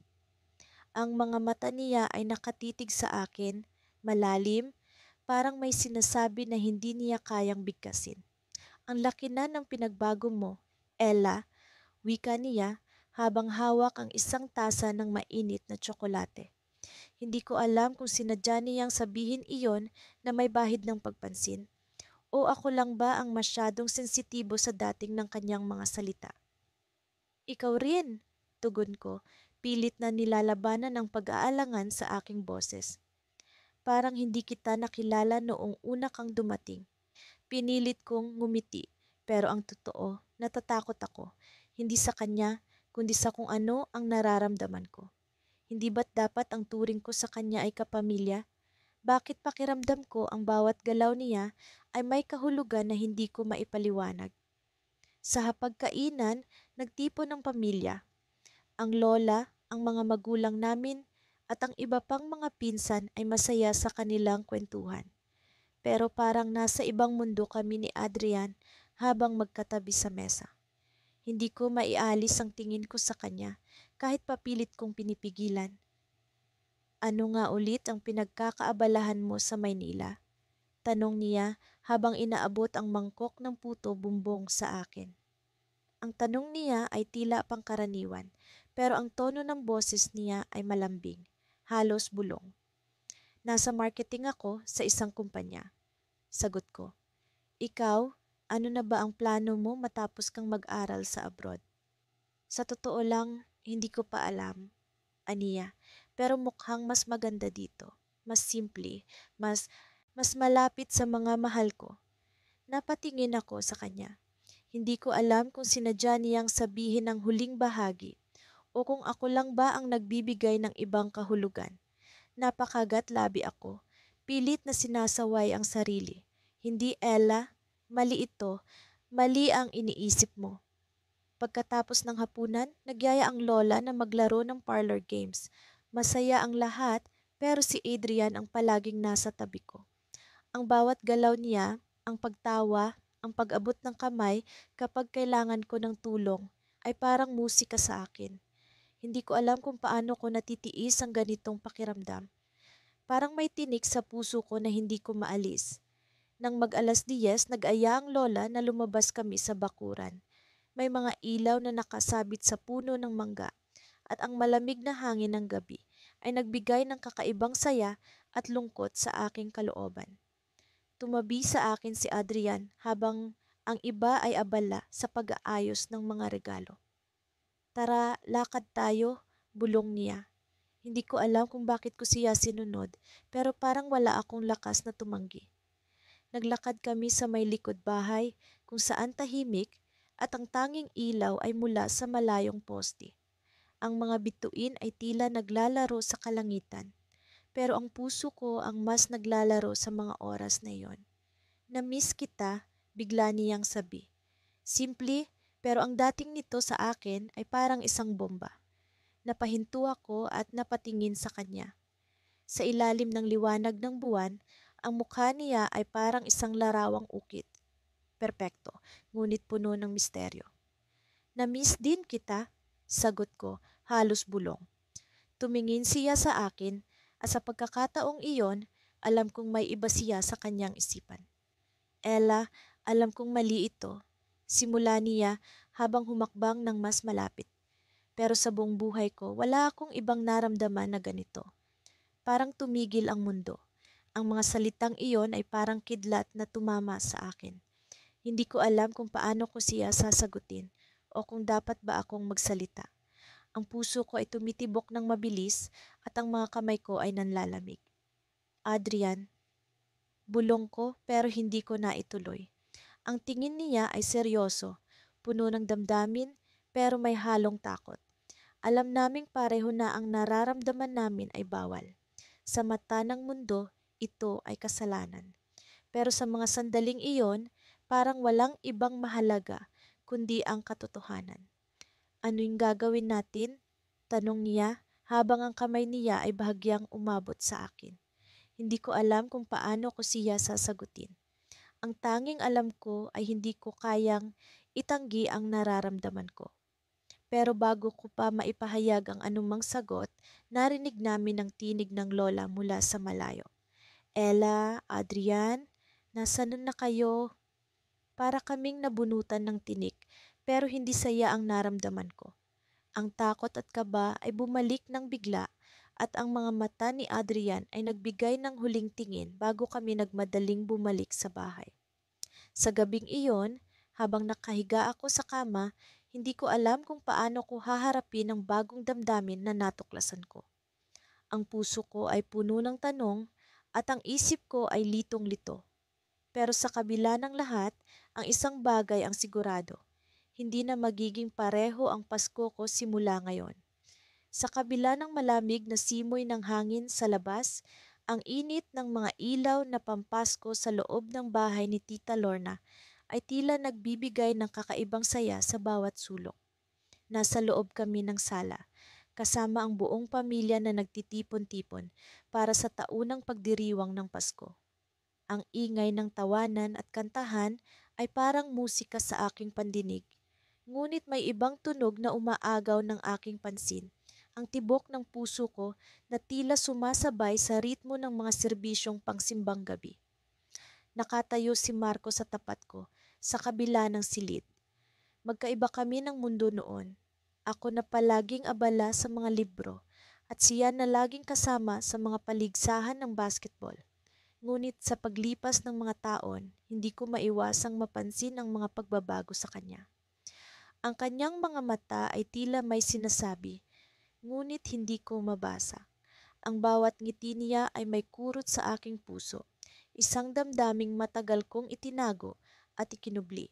Speaker 1: Ang mga mata niya ay nakatitig sa akin, malalim, parang may sinasabi na hindi niya kayang bigkasin. "Ang laki na ng pinagbago mo, Ella," wika niya habang hawak ang isang tasa ng mainit na tsokolate. Hindi ko alam kung sinadya niyang sabihin iyon na may bahid ng pagpansin, o ako lang ba ang masyadong sensitibo sa dating ng kanyang mga salita. Ikaw rin, tugon ko, pilit na nilalabanan ng pag-aalangan sa aking boses. Parang hindi kita nakilala noong una kang dumating. Pinilit kong ngumiti, pero ang totoo, natatakot ako. Hindi sa kanya, kundi sa kung ano ang nararamdaman ko. Hindi ba't dapat ang turing ko sa kanya ay kapamilya? Bakit pakiramdam ko ang bawat galaw niya ay may kahulugan na hindi ko maipaliwanag? Sa hapagkainan, nagtipon ng pamilya. Ang lola, ang mga magulang namin, at ang iba pang mga pinsan ay masaya sa kanilang kwentuhan. Pero parang nasa ibang mundo kami ni Adrian habang magkatabi sa mesa. Hindi ko maialis ang tingin ko sa kanya kahit papilit kong pinipigilan. Ano nga ulit ang pinagkakaabalahan mo sa Maynila? Tanong niya habang inaabot ang mangkok ng puto bumbong sa akin. Ang tanong niya ay tila pangkaraniwan, pero ang tono ng boses niya ay malambing, halos bulong. Nasa marketing ako sa isang kumpanya. Sagot ko. Ikaw, ano na ba ang plano mo matapos kang mag-aral sa abroad? Sa totoo lang, hindi ko pa alam, aniya, pero mukhang mas maganda dito. Mas simple, mas malapit sa mga mahal ko. Napatingin ako sa kanya. Hindi ko alam kung sinadya niyang sabihin ang huling bahagi o kung ako lang ba ang nagbibigay ng ibang kahulugan. Napakagat labi ako. Pilit na sinasaway ang sarili. Hindi, Ella, mali ito. Mali ang iniisip mo. Pagkatapos ng hapunan, nagyaya ang lola na maglaro ng parlor games. Masaya ang lahat, pero si Adrian ang palaging nasa tabi ko. Ang bawat galaw niya, ang pagtawa, ang pag-abot ng kamay kapag kailangan ko ng tulong, ay parang musika sa akin. Hindi ko alam kung paano ko natitiis ang ganitong pakiramdam. Parang may tinik sa puso ko na hindi ko maalis. Nang mag-alas 10, nag-aya ang lola na lumabas kami sa bakuran. May mga ilaw na nakasabit sa puno ng mangga at ang malamig na hangin ng gabi ay nagbigay ng kakaibang saya at lungkot sa aking kalooban. Tumabi sa akin si Adrian habang ang iba ay abala sa pag-aayos ng mga regalo. Tara, lakad tayo, bulong niya. Hindi ko alam kung bakit ko siya sinunod, pero parang wala akong lakas na tumanggi. Naglakad kami sa may likod bahay kung saan tahimik at ang tanging ilaw ay mula sa malayong poste. Ang mga bituin ay tila naglalaro sa kalangitan, pero ang puso ko ang mas naglalaro sa mga oras na iyon. Na-miss kita, bigla niyang sabi. Simple, pero ang dating nito sa akin ay parang isang bomba. Napahinto ako at napatingin sa kanya. Sa ilalim ng liwanag ng buwan, ang mukha niya ay parang isang larawang ukit. Perpekto, ngunit puno ng misteryo. Na-miss din kita, sagot ko, halos bulong. Tumingin siya sa akin at sa pagkakataong iyon, alam kong may iba siya sa kanyang isipan. Ella, alam kong mali ito. Simula niya habang humakbang ng mas malapit. Pero sa buong buhay ko, wala akong ibang naramdaman na ganito. Parang tumigil ang mundo. Ang mga salitang iyon ay parang kidlat na tumama sa akin. Hindi ko alam kung paano ko siya sasagutin o kung dapat ba akong magsalita. Ang puso ko ay tumitibok ng mabilis at ang mga kamay ko ay nanlalamig. Adrian, bulong ko pero hindi ko naituloy. Ang tingin niya ay seryoso, puno ng damdamin pero may halong takot. Alam naming pareho na ang nararamdaman namin ay bawal. Sa mata ng mundo, ito ay kasalanan. Pero sa mga sandaling iyon, parang walang ibang mahalaga kundi ang katotohanan. Ano yung gagawin natin? Tanong niya habang ang kamay niya ay bahagyang umabot sa akin. Hindi ko alam kung paano ko siya sasagutin. Ang tanging alam ko ay hindi ko kayang itanggi ang nararamdaman ko. Pero bago ko pa maipahayag ang anumang sagot, narinig namin ang tinig ng lola mula sa malayo. Ella, Adrian, nasaan na kayo? Para kaming nabunutan ng tinik, pero hindi saya ang naramdaman ko. Ang takot at kaba ay bumalik ng bigla at ang mga mata ni Adrian ay nagbigay ng huling tingin bago kami nagmadaling bumalik sa bahay. Sa gabing iyon, habang nakahiga ako sa kama, hindi ko alam kung paano ko haharapin ang bagong damdamin na natuklasan ko. Ang puso ko ay puno ng tanong at ang isip ko ay litong-lito. Pero sa kabila ng lahat, ang isang bagay ang sigurado. Hindi na magiging pareho ang Pasko ko simula ngayon. Sa kabila ng malamig na simoy ng hangin sa labas, ang init ng mga ilaw na pampasko sa loob ng bahay ni Tita Lorna ay tila nagbibigay ng kakaibang saya sa bawat sulok. Nasa loob kami ng sala, kasama ang buong pamilya na nagtitipon-tipon para sa taunang pagdiriwang ng Pasko. Ang ingay ng tawanan at kantahan ay parang musika sa aking pandinig, ngunit may ibang tunog na umaagaw ng aking pansin, ang tibok ng puso ko na tila sumasabay sa ritmo ng mga serbisyong pangsimbang gabi. Nakatayo si Marco sa tapat ko, sa kabila ng silid. Magkaiba kami ng mundo noon. Ako na palaging abala sa mga libro at siya na laging kasama sa mga paligsahan ng basketball. Ngunit sa paglipas ng mga taon, hindi ko maiwasang mapansin ang mga pagbabago sa kanya. Ang kanyang mga mata ay tila may sinasabi, ngunit hindi ko mabasa. Ang bawat ngiti niya ay may kurot sa aking puso, isang damdaming matagal kong itinago at ikinubli.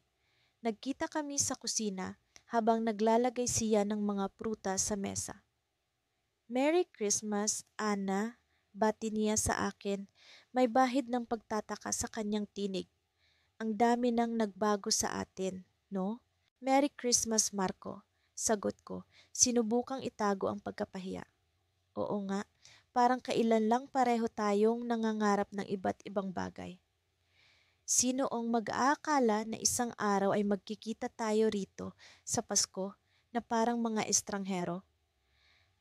Speaker 1: Nagkita kami sa kusina habang naglalagay siya ng mga prutas sa mesa. "Merry Christmas, Anna," bati niya sa akin, may bahid ng pagtataka sa kanyang tinig. "Ang dami nang nagbago sa atin, no?" "Merry Christmas, Marco," sagot ko, sinubukang itago ang pagkapahiya. Oo nga, parang kailan lang pareho tayong nangangarap ng iba't ibang bagay. Sino ang mag-aakala na isang araw ay magkikita tayo rito sa Pasko na parang mga estranghero?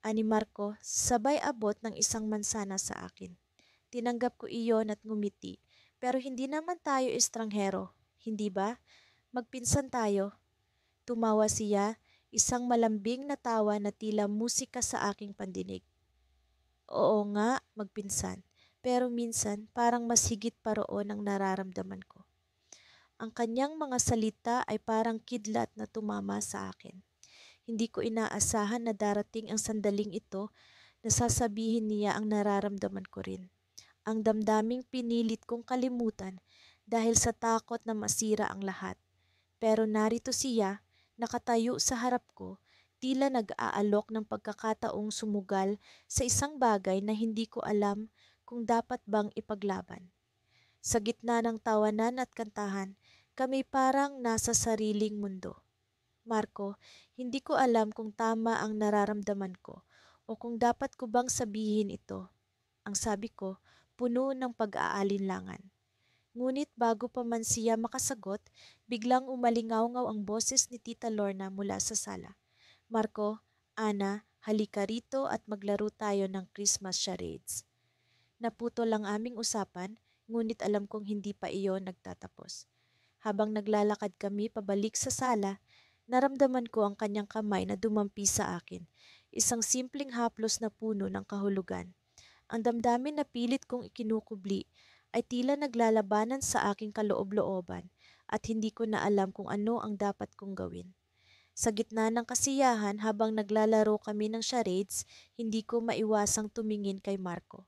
Speaker 1: Ani Marco, sabay abot ng isang mansana sa akin. Tinanggap ko iyon at ngumiti. Pero hindi naman tayo estranghero, hindi ba? Magpinsan tayo. Tumawa siya, isang malambing na tawa na tila musika sa aking pandinig. Oo nga, magpinsan. Pero minsan parang mas higit pa roon ang nararamdaman ko. Ang kanyang mga salita ay parang kidlat na tumama sa akin. Hindi ko inaasahan na darating ang sandaling ito na sasabihin niya ang nararamdaman ko rin. Ang damdaming pinilit kong kalimutan dahil sa takot na masira ang lahat. Pero narito siya, nakatayo sa harap ko, tila nag-aalok ng pagkakataong sumugal sa isang bagay na hindi ko alam kung dapat bang ipaglaban. Sa gitna ng tawanan at kantahan, kami parang nasa sariling mundo. Marco, hindi ko alam kung tama ang nararamdaman ko o kung dapat ko bang sabihin ito. Ang sabi ko, puno ng pag-aalinlangan. Ngunit bago pa man siya makasagot, biglang umalingaw-ngaw ang boses ni Tita Lorna mula sa sala. "Marco, Ana, halika rito at maglaro tayo ng Christmas charades." Naputol ang aming usapan, ngunit alam kong hindi pa iyon nagtatapos. Habang naglalakad kami pabalik sa sala, naramdaman ko ang kanyang kamay na dumampi sa akin, isang simpleng haplos na puno ng kahulugan. Ang damdamin na pilit kong ikinukubli ay tila naglalabanan sa aking kaloob-looban at hindi ko na alam kung ano ang dapat kong gawin. Sa gitna ng kasiyahan habang naglalaro kami ng charades, hindi ko maiwasang tumingin kay Marco.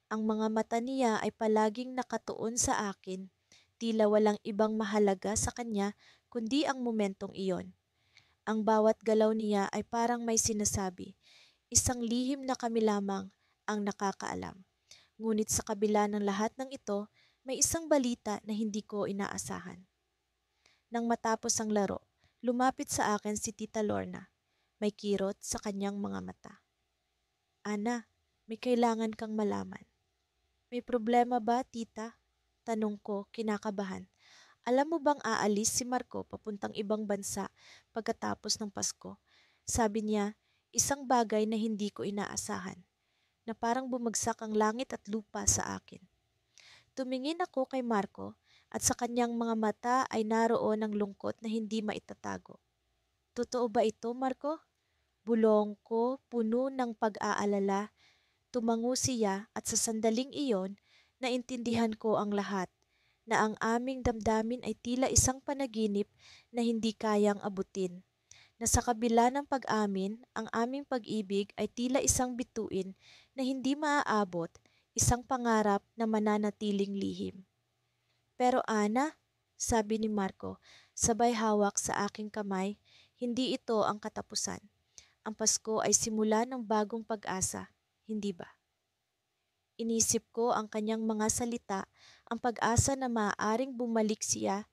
Speaker 1: Ang mga mata niya ay palaging nakatuon sa akin, tila walang ibang mahalaga sa kanya kundi ang momentong iyon. Ang bawat galaw niya ay parang may sinasabi, isang lihim na kami lamang ang nakakaalam. Ngunit sa kabila ng lahat ng ito, may isang balita na hindi ko inaasahan. Nang matapos ang laro, lumapit sa akin si Tita Lorna. May kirot sa kanyang mga mata. "Ana, may kailangan kang malaman." "May problema ba, tita?" Tanong ko, kinakabahan. "Alam mo bang aalis si Marco papuntang ibang bansa pagkatapos ng Pasko?" Sabi niya, isang bagay na hindi ko inaasahan, na parang bumagsak ang langit at lupa sa akin. Tumingin ako kay Marco at sa kanyang mga mata ay naroon ang lungkot na hindi maitatago. "Totoo ba ito, Marco?" Bulong ko puno ng pag-aalala. Tumango siya at sa sandaling iyon, naintindihan ko ang lahat, na ang aming damdamin ay tila isang panaginip na hindi kayang abutin, na sa kabila ng pag-amin, ang aming pag-ibig ay tila isang bituin na hindi maaabot, isang pangarap na mananatiling lihim. Pero Ana, sabi ni Marco, sabay hawak sa aking kamay, hindi ito ang katapusan. Ang Pasko ay simula ng bagong pag-asa, hindi ba? Inisip ko ang kanyang mga salita, ang pag-asa na maaaring bumalik siya,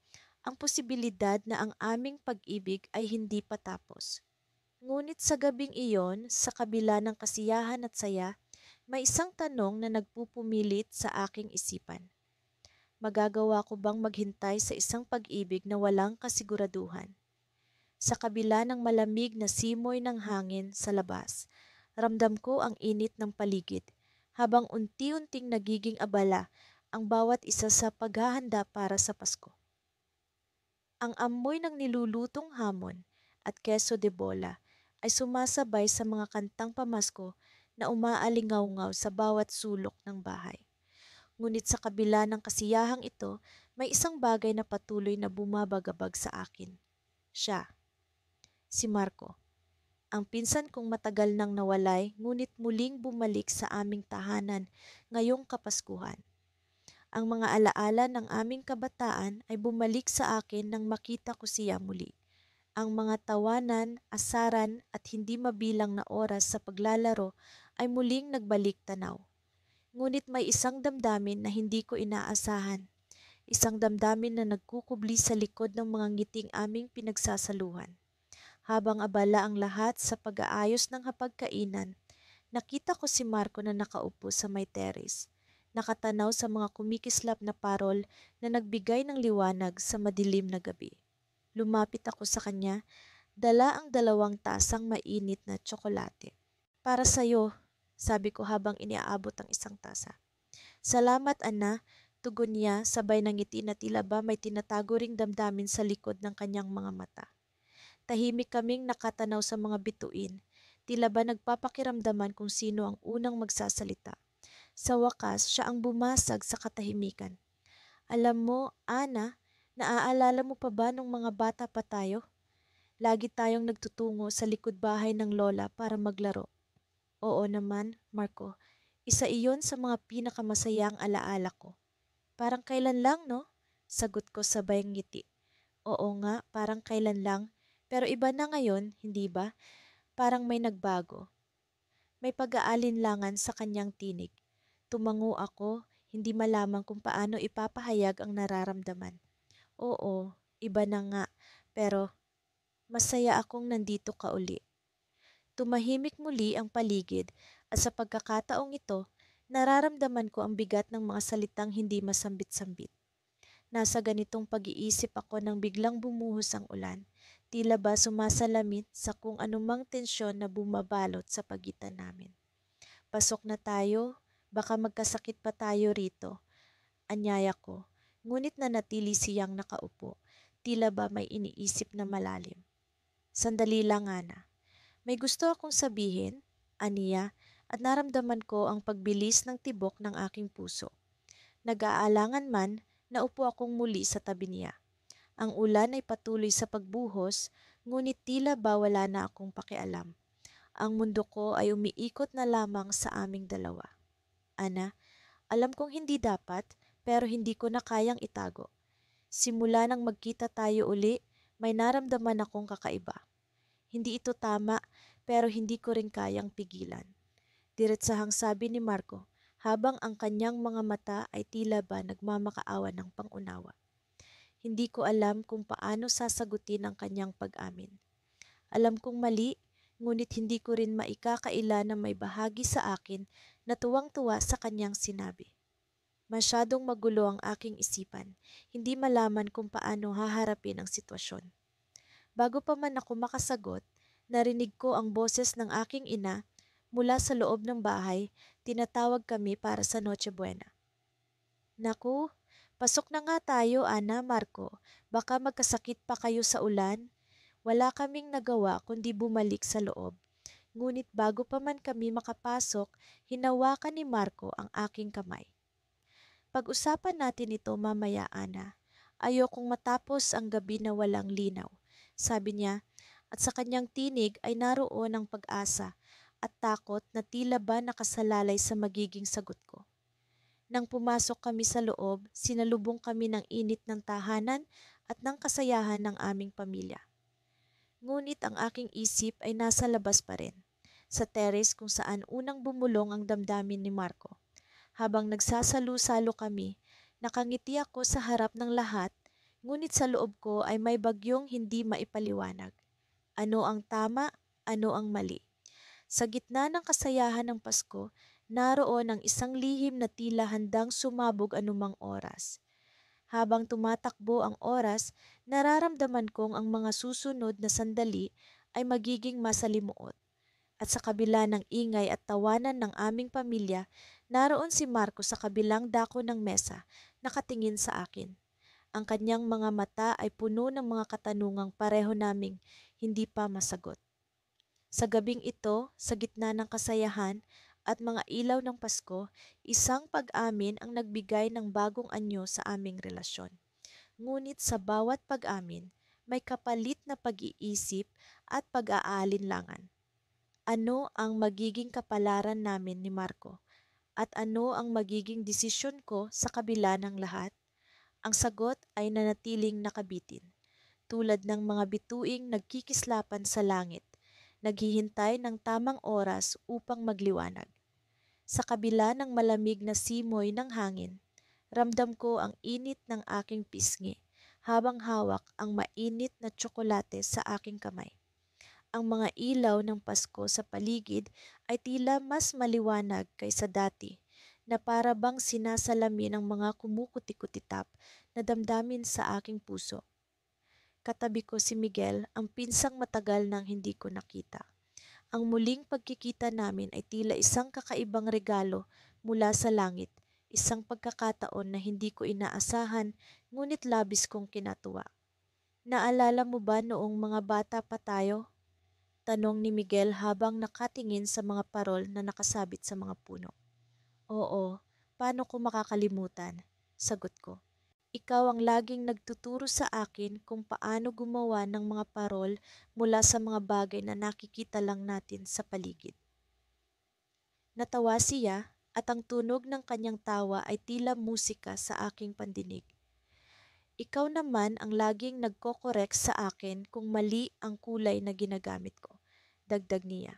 Speaker 1: ang posibilidad na ang aming pag-ibig ay hindi patapos. Ngunit sa gabing iyon, sa kabila ng kasiyahan at saya, may isang tanong na nagpupumilit sa aking isipan. Magagawa ko bang maghintay sa isang pag-ibig na walang kasiguraduhan? Sa kabila ng malamig na simoy ng hangin sa labas, ramdam ko ang init ng paligid, habang unti-unting nagiging abala ang bawat isa sa paghahanda para sa Pasko. Ang amoy ng nilulutong hamon at keso de bola ay sumasabay sa mga kantang pamasko na umaalingaw-ngaw sa bawat sulok ng bahay. Ngunit sa kabila ng kasiyahang ito, may isang bagay na patuloy na bumabagabag sa akin. Siya, si Marco. Ang pinsan kong matagal nang nawalay ngunit muling bumalik sa aming tahanan ngayong Kapaskuhan. Ang mga alaala ng aming kabataan ay bumalik sa akin nang makita ko siya muli. Ang mga tawanan, asaran at hindi mabilang na oras sa paglalaro ay muling nagbalik tanaw. Ngunit may isang damdamin na hindi ko inaasahan. Isang damdamin na nagkukubli sa likod ng mga ngiting aming pinagsasaluhan. Habang abala ang lahat sa pag-aayos ng hapagkainan, nakita ko si Marco na nakaupo sa may terrace, nakatanaw sa mga kumikislap na parol na nagbigay ng liwanag sa madilim na gabi. Lumapit ako sa kanya, dala ang 2 tasang mainit na tsokolate. Para sa'yo, sabi ko habang iniaabot ang isang tasa. Salamat, Ana, tugon niya sabay ng ngiti na tila ba may tinatago ring damdamin sa likod ng kanyang mga mata. Tahimik kaming nakatanaw sa mga bituin, tila ba nagpapakiramdaman kung sino ang unang magsasalita. Sa wakas, siya ang bumasag sa katahimikan. Alam mo, Ana, naaalala mo pa ba nung mga bata pa tayo? Lagi tayong nagtutungo sa likod bahay ng lola para maglaro. Oo naman, Marco. Isa iyon sa mga pinakamasayang alaala ko. Parang kailan lang, no? Sagot ko sabay ngiti. Oo nga, parang kailan lang. Pero iba na ngayon, hindi ba? Parang may nagbago. May pag-aalinlangan sa kanyang tinig. Tumango ako, hindi malaman kung paano ipapahayag ang nararamdaman. Oo, iba na nga. Pero masaya akong nandito ka uli. Tumahimik muli ang paligid at sa pagkakataong ito, nararamdaman ko ang bigat ng mga salitang hindi masambit-sambit. Nasa ganitong pag-iisip ako nang biglang bumuhos ang ulan, tila ba sumasalamit sa kung anumang tensyon na bumabalot sa pagitan namin. Pasok na tayo, baka magkasakit pa tayo rito, anyaya ko, ngunit nanatili siyang nakaupo, tila ba may iniisip na malalim. Sandali lang, Ana. May gusto akong sabihin, aniya, at naramdaman ko ang pagbilis ng tibok ng aking puso. Nag-aalangan man, naupo akong muli sa tabi niya. Ang ulan ay patuloy sa pagbuhos, ngunit tila ba wala na akong pakialam. Ang mundo ko ay umiikot na lamang sa aming dalawa. Ana, alam kong hindi dapat, pero hindi ko na kayang itago. Simula nang magkita tayo uli, may naramdaman akong kakaiba. Hindi ito tama, pero hindi ko rin kayang pigilan. Diretsahang sabi ni Marco, habang ang kanyang mga mata ay tila ba nagmamakaawa ng pangunawa. Hindi ko alam kung paano sasagutin ang kanyang pag-amin. Alam kong mali, ngunit hindi ko rin maikakaila na may bahagi sa akin na tuwang-tuwa sa kanyang sinabi. Masyadong magulo ang aking isipan, hindi malaman kung paano haharapin ang sitwasyon. Bago pa man ako makasagot, narinig ko ang boses ng aking ina mula sa loob ng bahay, tinatawag kami para sa Noche Buena. Naku, pasok na nga tayo, Ana, Marco. Baka magkasakit pa kayo sa ulan. Wala kaming nagawa kundi bumalik sa loob. Ngunit bago pa man kami makapasok, hinawakan ni Marco ang aking kamay. Pag-usapan natin ito mamaya, Ana. Ayokong matapos ang gabi na walang linaw, sabi niya, at sa kanyang tinig ay naroon ang pag-asa at takot na tila ba nakasalalay sa magiging sagot ko. Nang pumasok kami sa loob, sinalubong kami ng init ng tahanan at ng kasayahan ng aming pamilya. Ngunit ang aking isip ay nasa labas pa rin, sa terrace kung saan unang bumulong ang damdamin ni Marco. Habang nagsasalo-salo kami, nakangiti ako sa harap ng lahat, ngunit sa loob ko ay may bagyong hindi maipaliwanag. Ano ang tama, ano ang mali? Sa gitna ng kasayahan ng Pasko, naroon ang isang lihim na tila handang sumabog anumang oras. Habang tumatakbo ang oras, nararamdaman kong ang mga susunod na sandali ay magiging masalimuot. At sa kabila ng ingay at tawanan ng aming pamilya, naroon si Marco sa kabilang dako ng mesa, nakatingin sa akin. Ang kanyang mga mata ay puno ng mga katanungang pareho naming hindi pa masagot. Sa gabing ito, sa gitna ng kasayahan at mga ilaw ng Pasko, isang pag-amin ang nagbigay ng bagong anyo sa aming relasyon. Ngunit sa bawat pag-amin, may kapalit na pag-iisip at pag-aalinlangan. Ano ang magiging kapalaran namin ni Marco? At ano ang magiging desisyon ko sa kabila ng lahat? Ang sagot ay nanatiling nakabitin, tulad ng mga bituing nagkikislapan sa langit, naghihintay ng tamang oras upang magliwanag. Sa kabila ng malamig na simoy ng hangin, ramdam ko ang init ng aking pisngi habang hawak ang mainit na tsokolate sa aking kamay. Ang mga ilaw ng Pasko sa paligid ay tila mas maliwanag kaysa dati, na para bang sinasalamin ang mga kumukuti-kutitap na damdamin sa aking puso. Katabi ko si Miguel, ang pinsang matagal nang hindi ko nakita. Ang muling pagkikita namin ay tila isang kakaibang regalo mula sa langit, isang pagkakataon na hindi ko inaasahan ngunit labis kong kinatuwa. Naalala mo ba noong mga bata pa tayo? Tanong ni Miguel habang nakatingin sa mga parol na nakasabit sa mga puno. Oo, paano ko makakalimutan? Sagot ko. Ikaw ang laging nagtuturo sa akin kung paano gumawa ng mga parol mula sa mga bagay na nakikita lang natin sa paligid. Natawa siya at ang tunog ng kanyang tawa ay tila musika sa aking pandinig. Ikaw naman ang laging nagko-correct sa akin kung mali ang kulay na ginagamit ko. Dagdag niya.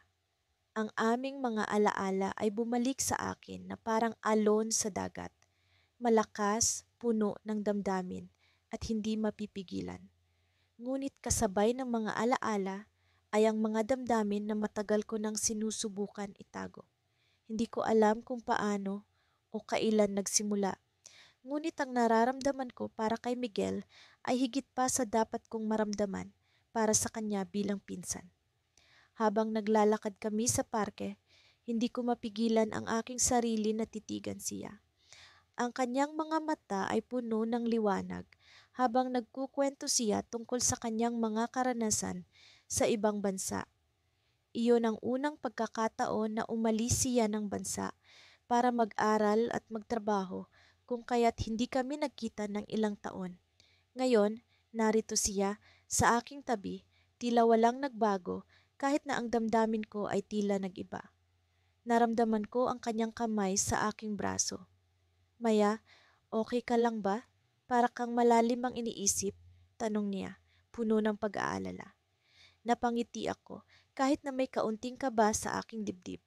Speaker 1: Ang aming mga alaala ay bumalik sa akin na parang alon sa dagat. Malakas, puno ng damdamin at hindi mapipigilan. Ngunit kasabay ng mga alaala ay ang mga damdamin na matagal ko nang sinusubukan itago. Hindi ko alam kung paano o kailan nagsimula. Ngunit ang nararamdaman ko para kay Miguel ay higit pa sa dapat kong maramdaman para sa kanya bilang pinsan. Habang naglalakad kami sa parke, hindi ko mapigilan ang aking sarili na titigan siya. Ang kanyang mga mata ay puno ng liwanag habang nagkukwento siya tungkol sa kanyang mga karanasan sa ibang bansa. Iyon ang unang pagkakataon na umalis siya ng bansa para mag-aral at magtrabaho kung kaya't hindi kami nagkita ng ilang taon. Ngayon, narito siya sa aking tabi, tila walang nagbago kahit na ang damdamin ko ay tila nag-iba. Naramdaman ko ang kanyang kamay sa aking braso. Maya, okay ka lang ba? Para kang malalim ang iniisip, tanong niya, puno ng pag-aalala. Napangiti ako, kahit na may kaunting kaba sa aking dibdib.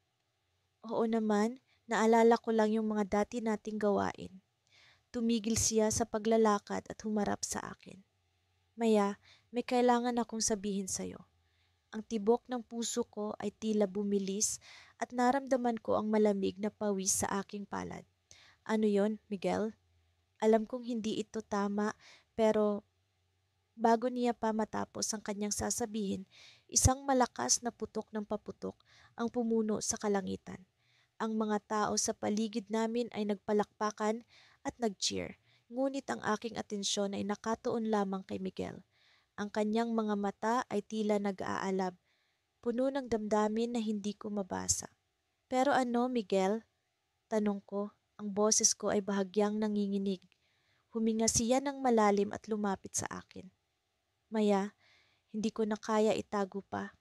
Speaker 1: Oo naman, naalala ko lang yung mga dati nating gawain. Tumigil siya sa paglalakad at humarap sa akin. Maya, may kailangan akong sabihin sa'yo. Ang tibok ng puso ko ay tila bumilis at naramdaman ko ang malamig na pawis sa aking palad. Ano yon, Miguel? Alam kong hindi ito tama, pero bago niya pa matapos ang kanyang sasabihin, isang malakas na putok ng paputok ang pumuno sa kalangitan. Ang mga tao sa paligid namin ay nagpalakpakan at nag-cheer, ngunit ang aking atensyon ay nakatuon lamang kay Miguel. Ang kanyang mga mata ay tila nag-aalab. puno ng damdamin na hindi ko mabasa. Pero ano, Miguel? Tanong ko. Ang boses ko ay bahagyang nanginginig. Huminga siya ng malalim at lumapit sa akin. Maya, hindi ko na kaya itago pa.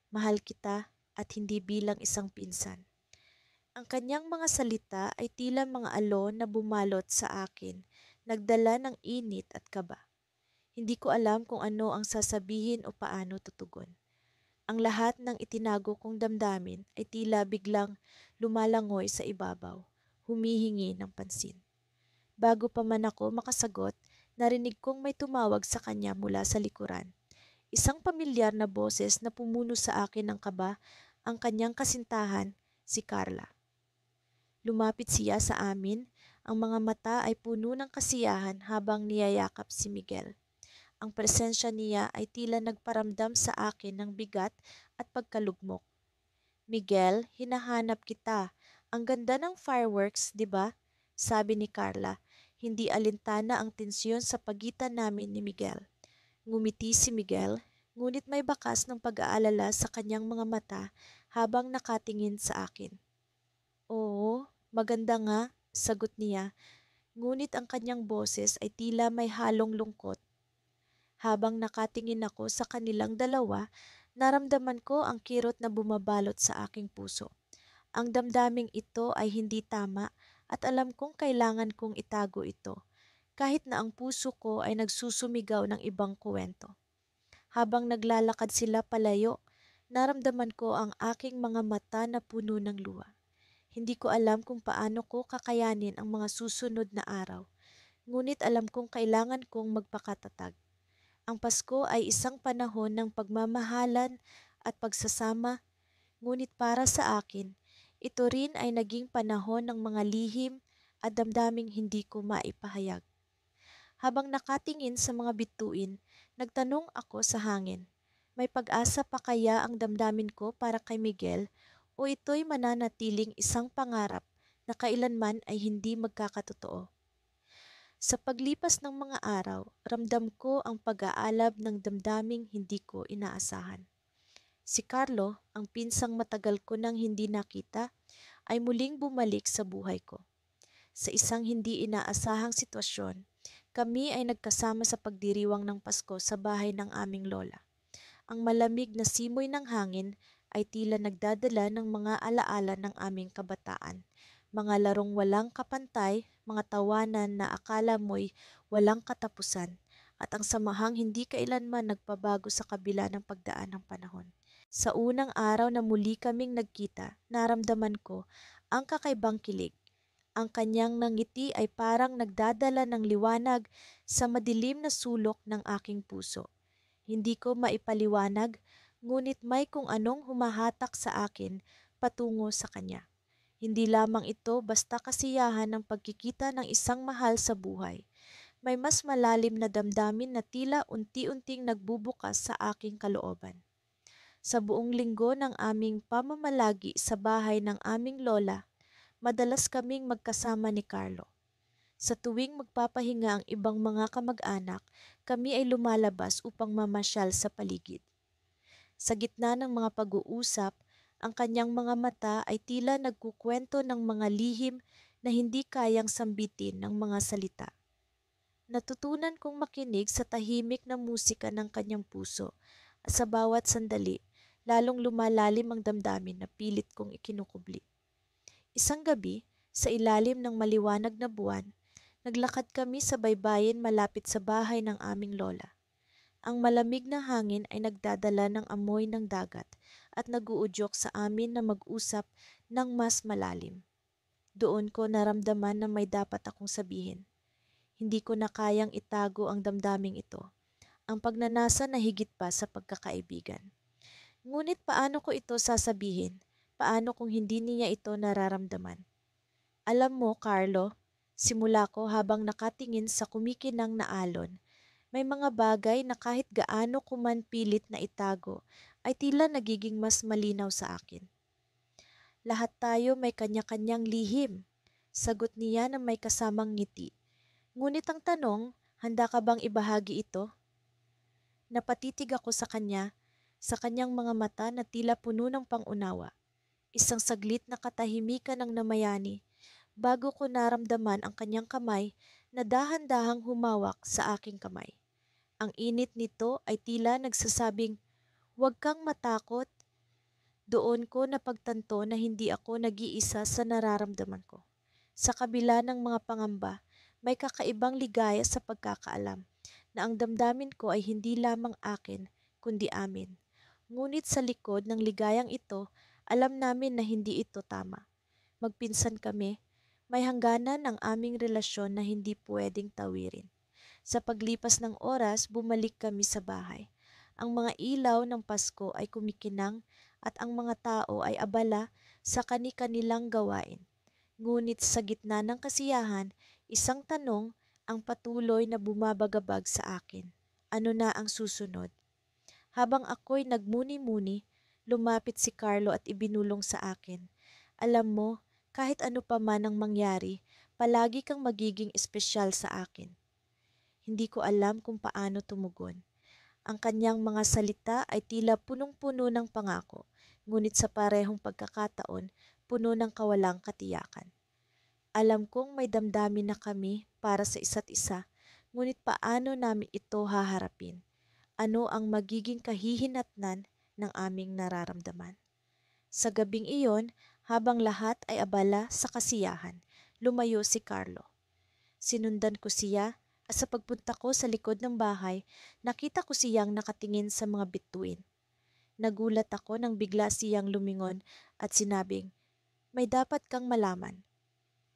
Speaker 1: Mahal kita at hindi bilang isang pinsan. Ang kanyang mga salita ay tila mga alon na bumalot sa akin, nagdala ng init at kaba. Hindi ko alam kung ano ang sasabihin o paano tutugon. Ang lahat ng itinago kong damdamin ay tila biglang lumalangoy sa ibabaw, humihingi ng pansin. Bago pa man ako makasagot, narinig kong may tumawag sa kanya mula sa likuran. Isang pamilyar na boses na pumuno sa akin ng kaba, ang kanyang kasintahan, si Carla. Lumapit siya sa amin, ang mga mata ay puno ng kasiyahan habang niyayakap si Miguel. Ang presensya niya ay tila nagparamdam sa akin ng bigat at pagkalugmok. Miguel, hinahanap kita. Ang ganda ng fireworks, di ba? Sabi ni Carla. Hindi alintana ang tensyon sa pagitan namin ni Miguel. Ngumiti si Miguel, ngunit may bakas ng pag-aalala sa kanyang mga mata habang nakatingin sa akin. Oo, maganda nga, sagot niya, ngunit ang kanyang boses ay tila may halong lungkot. Habang nakatingin ako sa kanilang dalawa, naramdaman ko ang kirot na bumabalot sa aking puso. Ang damdaming ito ay hindi tama at alam kong kailangan kong itago ito, kahit na ang puso ko ay nagsusumigaw ng ibang kuwento. Habang naglalakad sila palayo, naramdaman ko ang aking mga mata na puno ng luha. Hindi ko alam kung paano ko kakayanin ang mga susunod na araw, ngunit alam kong kailangan kong magpakatatag. Ang Pasko ay isang panahon ng pagmamahalan at pagsasama, ngunit para sa akin, ito rin ay naging panahon ng mga lihim at damdaming hindi ko maipahayag. Habang nakatingin sa mga bituin, nagtanong ako sa hangin. May pag-asa pa kaya ang damdamin ko para kay Miguel o ito'y mananatiling isang pangarap na kailanman ay hindi magkakatotoo? Sa paglipas ng mga araw, ramdam ko ang pag-aalab ng damdaming hindi ko inaasahan. Si Carlo, ang pinsang matagal ko nang hindi nakita, ay muling bumalik sa buhay ko. Sa isang hindi inaasahang sitwasyon, kami ay nagkasama sa pagdiriwang ng Pasko sa bahay ng aming lola. Ang malamig na simoy ng hangin ay tila nagdadala ng mga alaala ng aming kabataan. Mga larong walang kapantay, mga tawanan na akala mo'y walang katapusan, at ang samahang hindi kailanman nagpabago sa kabila ng pagdaan ng panahon. Sa unang araw na muli kaming nagkita, naramdaman ko ang kakaibang kilig. Ang kanyang nangiti ay parang nagdadala ng liwanag sa madilim na sulok ng aking puso. Hindi ko maipaliwanag, ngunit may kung anong humahatak sa akin patungo sa kanya. Hindi lamang ito basta kasiyahan ng pagkikita ng isang mahal sa buhay. May mas malalim na damdamin na tila unti-unting nagbubukas sa aking kalooban. Sa buong linggo ng aming pamamalagi sa bahay ng aming lola, madalas kaming magkasama ni Carlo. Sa tuwing magpapahinga ang ibang mga kamag-anak, kami ay lumalabas upang mamasyal sa paligid. Sa gitna ng mga pag-uusap, ang kanyang mga mata ay tila nagkukwento ng mga lihim na hindi kayang sambitin ng mga salita. Natutunan kong makinig sa tahimik na musika ng kanyang puso at sa bawat sandali, lalong lumalalim ang damdamin na pilit kong ikinukubli. Isang gabi, sa ilalim ng maliwanag na buwan, naglakad kami sa baybayin malapit sa bahay ng aming lola. Ang malamig na hangin ay nagdadala ng amoy ng dagat at naguudyok sa amin na mag-usap ng mas malalim. Doon ko naramdaman na may dapat akong sabihin. Hindi ko na kayang itago ang damdaming ito, ang pagnanasa na higit pa sa pagkakaibigan. Ngunit paano ko ito sasabihin? Paano kung hindi niya ito nararamdaman? Alam mo, Carlo, simula ko habang nakatingin sa kumikinang na alon, may mga bagay na kahit gaano ko man pilit na itago ay tila nagiging mas malinaw sa akin. Lahat tayo may kanya-kanyang lihim, sagot niya na may kasamang ngiti. Ngunit ang tanong, handa ka bang ibahagi ito? Napatitig ako sa kanya, sa kanyang mga mata na tila puno ng pangunawa. Isang saglit na katahimikan ang namayani bago ko naramdaman ang kanyang kamay na dahan-dahang humawak sa aking kamay. Ang init nito ay tila nagsasabing, "Huwag kang matakot." Doon ko napagtanto na hindi ako nag-iisa sa nararamdaman ko. Sa kabila ng mga pangamba, may kakaibang ligaya sa pagkakaalam na ang damdamin ko ay hindi lamang akin, kundi amin. Ngunit sa likod ng ligayang ito, alam namin na hindi ito tama. Magpinsan kami, may hangganan ang aming relasyon na hindi pwedeng tawirin. Sa paglipas ng oras, bumalik kami sa bahay. Ang mga ilaw ng Pasko ay kumikinang at ang mga tao ay abala sa kani-kanilang gawain. Ngunit sa gitna ng kasiyahan, isang tanong ang patuloy na bumabagabag sa akin. Ano na ang susunod? Habang ako'y nagmuni-muni, lumapit si Carlo at ibinulong sa akin. Alam mo, kahit ano pa man ang mangyari, palagi kang magiging espesyal sa akin. Hindi ko alam kung paano tumugon. Ang kanyang mga salita ay tila punong-puno ng pangako, ngunit sa parehong pagkakataon, puno ng kawalang katiyakan. Alam kong may damdamin na kami para sa isa't isa, ngunit paano namin ito haharapin? Ano ang magiging kahihinatnan ng aming nararamdaman? Sa gabing iyon, habang lahat ay abala sa kasiyahan, lumayo si Carlo. Sinundan ko siya at sa pagpunta ko sa likod ng bahay, nakita ko siyang nakatingin sa mga bituin. Nagulat ako nang bigla siyang lumingon at sinabing, "May dapat kang malaman."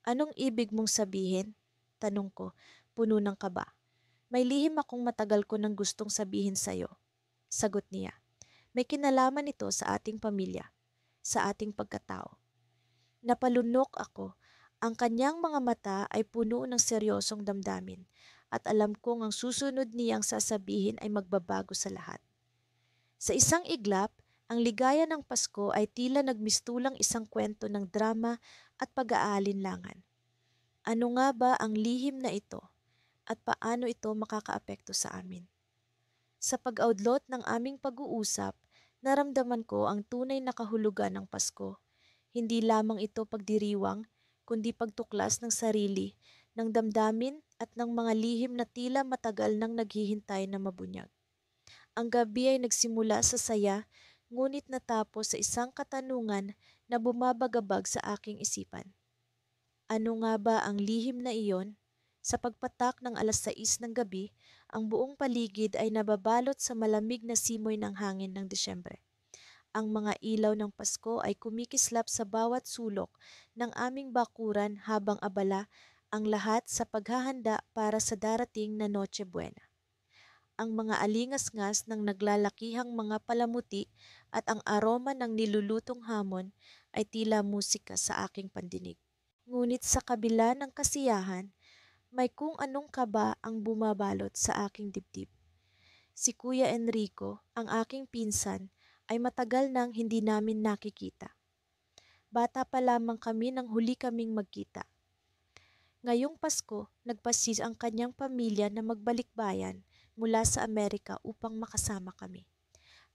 Speaker 1: "Anong ibig mong sabihin?" Tanong ko, puno ng kaba. "May lihim akong matagal ko nang gustong sabihin sa'yo." Sagot niya, "May kinalaman ito sa ating pamilya, sa ating pagkatao." Napalunok ako. Ang kanyang mga mata ay puno ng seryosong damdamin at alam kong ang susunod niyang sasabihin ay magbabago sa lahat. Sa isang iglap, ang ligaya ng Pasko ay tila nagmistulang isang kwento ng drama at pag-aalinlangan. Ano nga ba ang lihim na ito at paano ito makakaapekto sa amin? Sa pag-outlaw ng aming pag-uusap, naramdaman ko ang tunay na kahulugan ng Pasko. Hindi lamang ito pagdiriwang, kundi pagtuklas ng sarili, ng damdamin at ng mga lihim na tila matagal nang naghihintay na mabunyag. Ang gabi ay nagsimula sa saya, ngunit natapos sa isang katanungan na bumabagabag sa aking isipan. Ano nga ba ang lihim na iyon? Sa pagpatak ng 6:00 ng gabi, ang buong paligid ay nababalot sa malamig na simoy ng hangin ng Disyembre. Ang mga ilaw ng Pasko ay kumikislap sa bawat sulok ng aming bakuran habang abala ang lahat sa paghahanda para sa darating na Noche Buena. Ang mga alingas-ngas ng naglalakihang mga palamuti at ang aroma ng nilulutong hamon ay tila musika sa aking pandinig. Ngunit sa kabila ng kasiyahan, may kung anong kaba ang bumabalot sa aking dibdib. Si Kuya Enrico, ang aking pinsan, ay matagal nang hindi namin nakikita. Bata pa lamang kami nang huli kaming magkita. Ngayong Pasko, nagpasis ang kanyang pamilya na magbalik bayan mula sa Amerika upang makasama kami.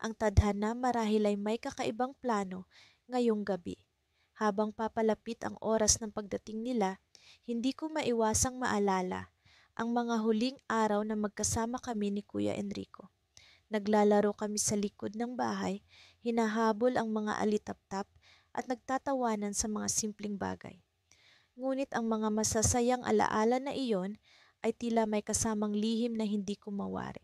Speaker 1: Ang tadhana marahil ay may kakaibang plano ngayong gabi. Habang papalapit ang oras ng pagdating nila, hindi ko maiwasang maalala ang mga huling araw na magkasama kami ni Kuya Enrico. Naglalaro kami sa likod ng bahay, hinahabol ang mga alitaptap at nagtatawanan sa mga simpleng bagay. Ngunit ang mga masasayang alaala na iyon ay tila may kasamang lihim na hindi ko mawari.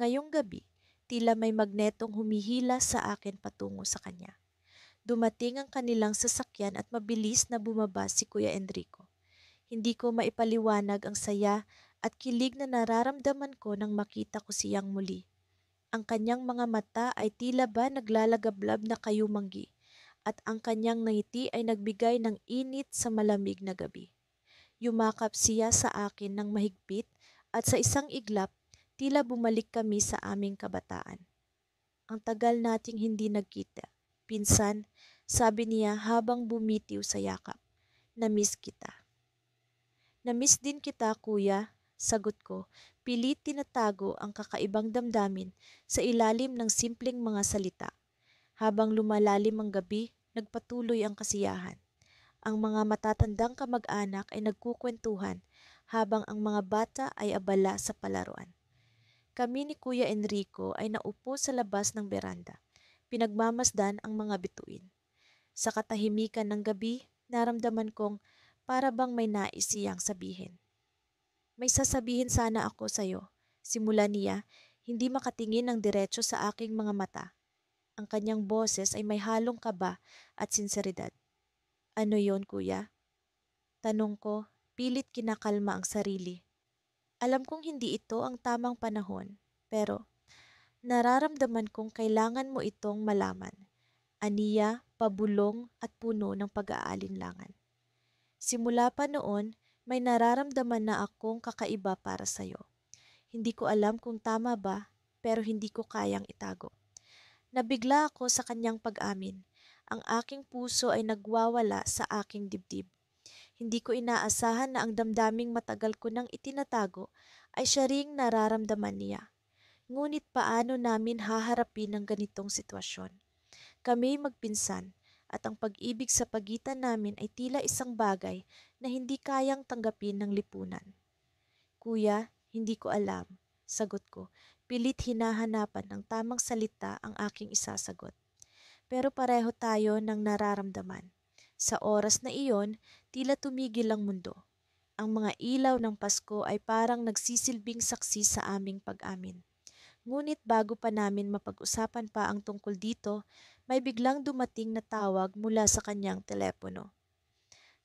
Speaker 1: Ngayong gabi, tila may magnetong humihila sa akin patungo sa kanya. Dumating ang kanilang sasakyan at mabilis na bumaba si Kuya Enrico. Hindi ko maipaliwanag ang saya at kilig na nararamdaman ko nang makita ko siyang muli. Ang kanyang mga mata ay tila ba naglalagablab na kayumanggi at ang kanyang ngiti ay nagbigay ng init sa malamig na gabi. Yumakap siya sa akin ng mahigpit at sa isang iglap, tila bumalik kami sa aming kabataan. Ang tagal nating hindi nagkita. Pinsan, sabi niya habang bumitiw sa yakap. "Na-miss kita." "Na-miss din kita, kuya," sagot ko, pilit tinatago ang kakaibang damdamin sa ilalim ng simpleng mga salita. Habang lumalalim ang gabi, nagpatuloy ang kasiyahan. Ang mga matatandang kamag-anak ay nagkukwentuhan habang ang mga bata ay abala sa palaruan. Kami ni Kuya Enrico ay naupo sa labas ng beranda. Pinagmamasdan ang mga bituin. Sa katahimikan ng gabi, naramdaman kong para bang may nais siyang sabihin. May sasabihin sana ako sa'yo. Simula niya, hindi makatingin ng diretso sa aking mga mata. Ang kanyang boses ay may halong kaba at sinseridad. Ano yon, kuya? Tanong ko, pilit kinakalma ang sarili. Alam kong hindi ito ang tamang panahon, pero nararamdaman kong kailangan mo itong malaman. Aniya, pabulong at puno ng pag-aalinlangan. Simula pa noon, may nararamdaman na akong kakaiba para sa'yo. Hindi ko alam kung tama ba, pero hindi ko kayang itago. Nabigla ako sa kanyang pag-amin. Ang aking puso ay nagwawala sa aking dibdib. Hindi ko inaasahan na ang damdaming matagal ko nang itinatago ay siya ring nararamdaman niya. Ngunit paano namin haharapin ang ganitong sitwasyon? Kami magpinsan at ang pag-ibig sa pagitan namin ay tila isang bagay na hindi kayang tanggapin ng lipunan. Kuya, hindi ko alam, sagot ko. Pilit hinahanapan ng tamang salita ang aking isasagot. Pero pareho tayo ng nararamdaman. Sa oras na iyon, tila tumigil ang mundo. Ang mga ilaw ng Pasko ay parang nagsisilbing saksi sa aming pag-amin. Ngunit bago pa namin mapag-usapan pa ang tungkol dito, may biglang dumating na tawag mula sa kanyang telepono.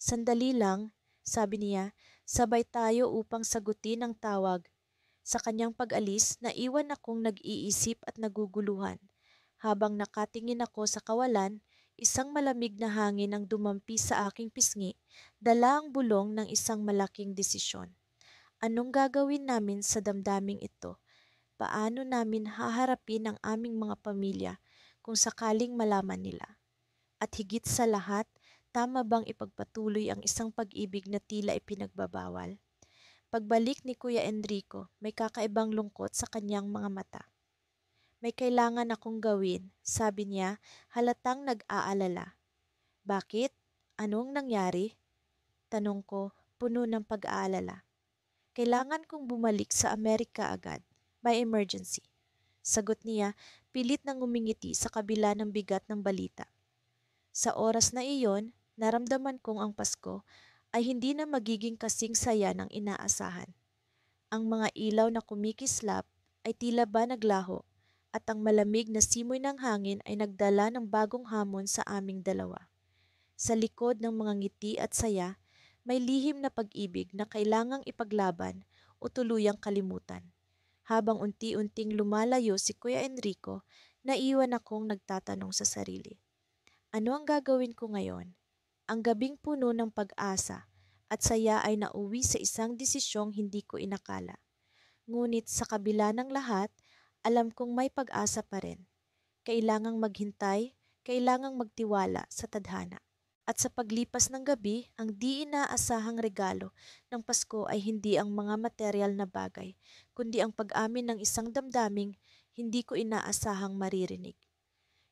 Speaker 1: Sandali lang, sabi niya, sabay tayo upang sagutin ang tawag. Sa kanyang pag-alis, naiwan akong nag-iisip at naguguluhan. Habang nakatingin ako sa kawalan, isang malamig na hangin ang dumampi sa aking pisngi, dala ang bulong ng isang malaking desisyon. Anong gagawin namin sa damdaming ito? Paano namin haharapin ang aming mga pamilya kung sakaling malaman nila? At higit sa lahat, tama bang ipagpatuloy ang isang pag-ibig na tila ipinagbabawal? Pagbalik ni Kuya Enrico, may kakaibang lungkot sa kanyang mga mata. May kailangan akong gawin, sabi niya, halatang nag-aalala. Bakit? Anong nangyari? Tanong ko, puno ng pag-aalala. Kailangan kong bumalik sa Amerika agad, by emergency. Sagot niya, pilit nang umingiti sa kabila ng bigat ng balita. Sa oras na iyon, naramdaman kong ang Pasko ay hindi na magiging kasing saya ng inaasahan. Ang mga ilaw na kumikislap ay tila ba naglaho at ang malamig na simoy ng hangin ay nagdala ng bagong hamon sa aming dalawa. Sa likod ng mga ngiti at saya, may lihim na pag-ibig na kailangang ipaglaban o tuluyang kalimutan. Habang unti-unting lumalayo si Kuya Enrico, naiwan akong nagtatanong sa sarili. Ano ang gagawin ko ngayon? Ang gabing puno ng pag-asa at saya ay nauwi sa isang desisyong hindi ko inakala. Ngunit sa kabila ng lahat, alam kong may pag-asa pa rin. Kailangang maghintay, kailangang magtiwala sa tadhana. At sa paglipas ng gabi, ang di inaasahang regalo ng Pasko ay hindi ang mga material na bagay, kundi ang pag-amin ng isang damdaming hindi ko inaasahang maririnig.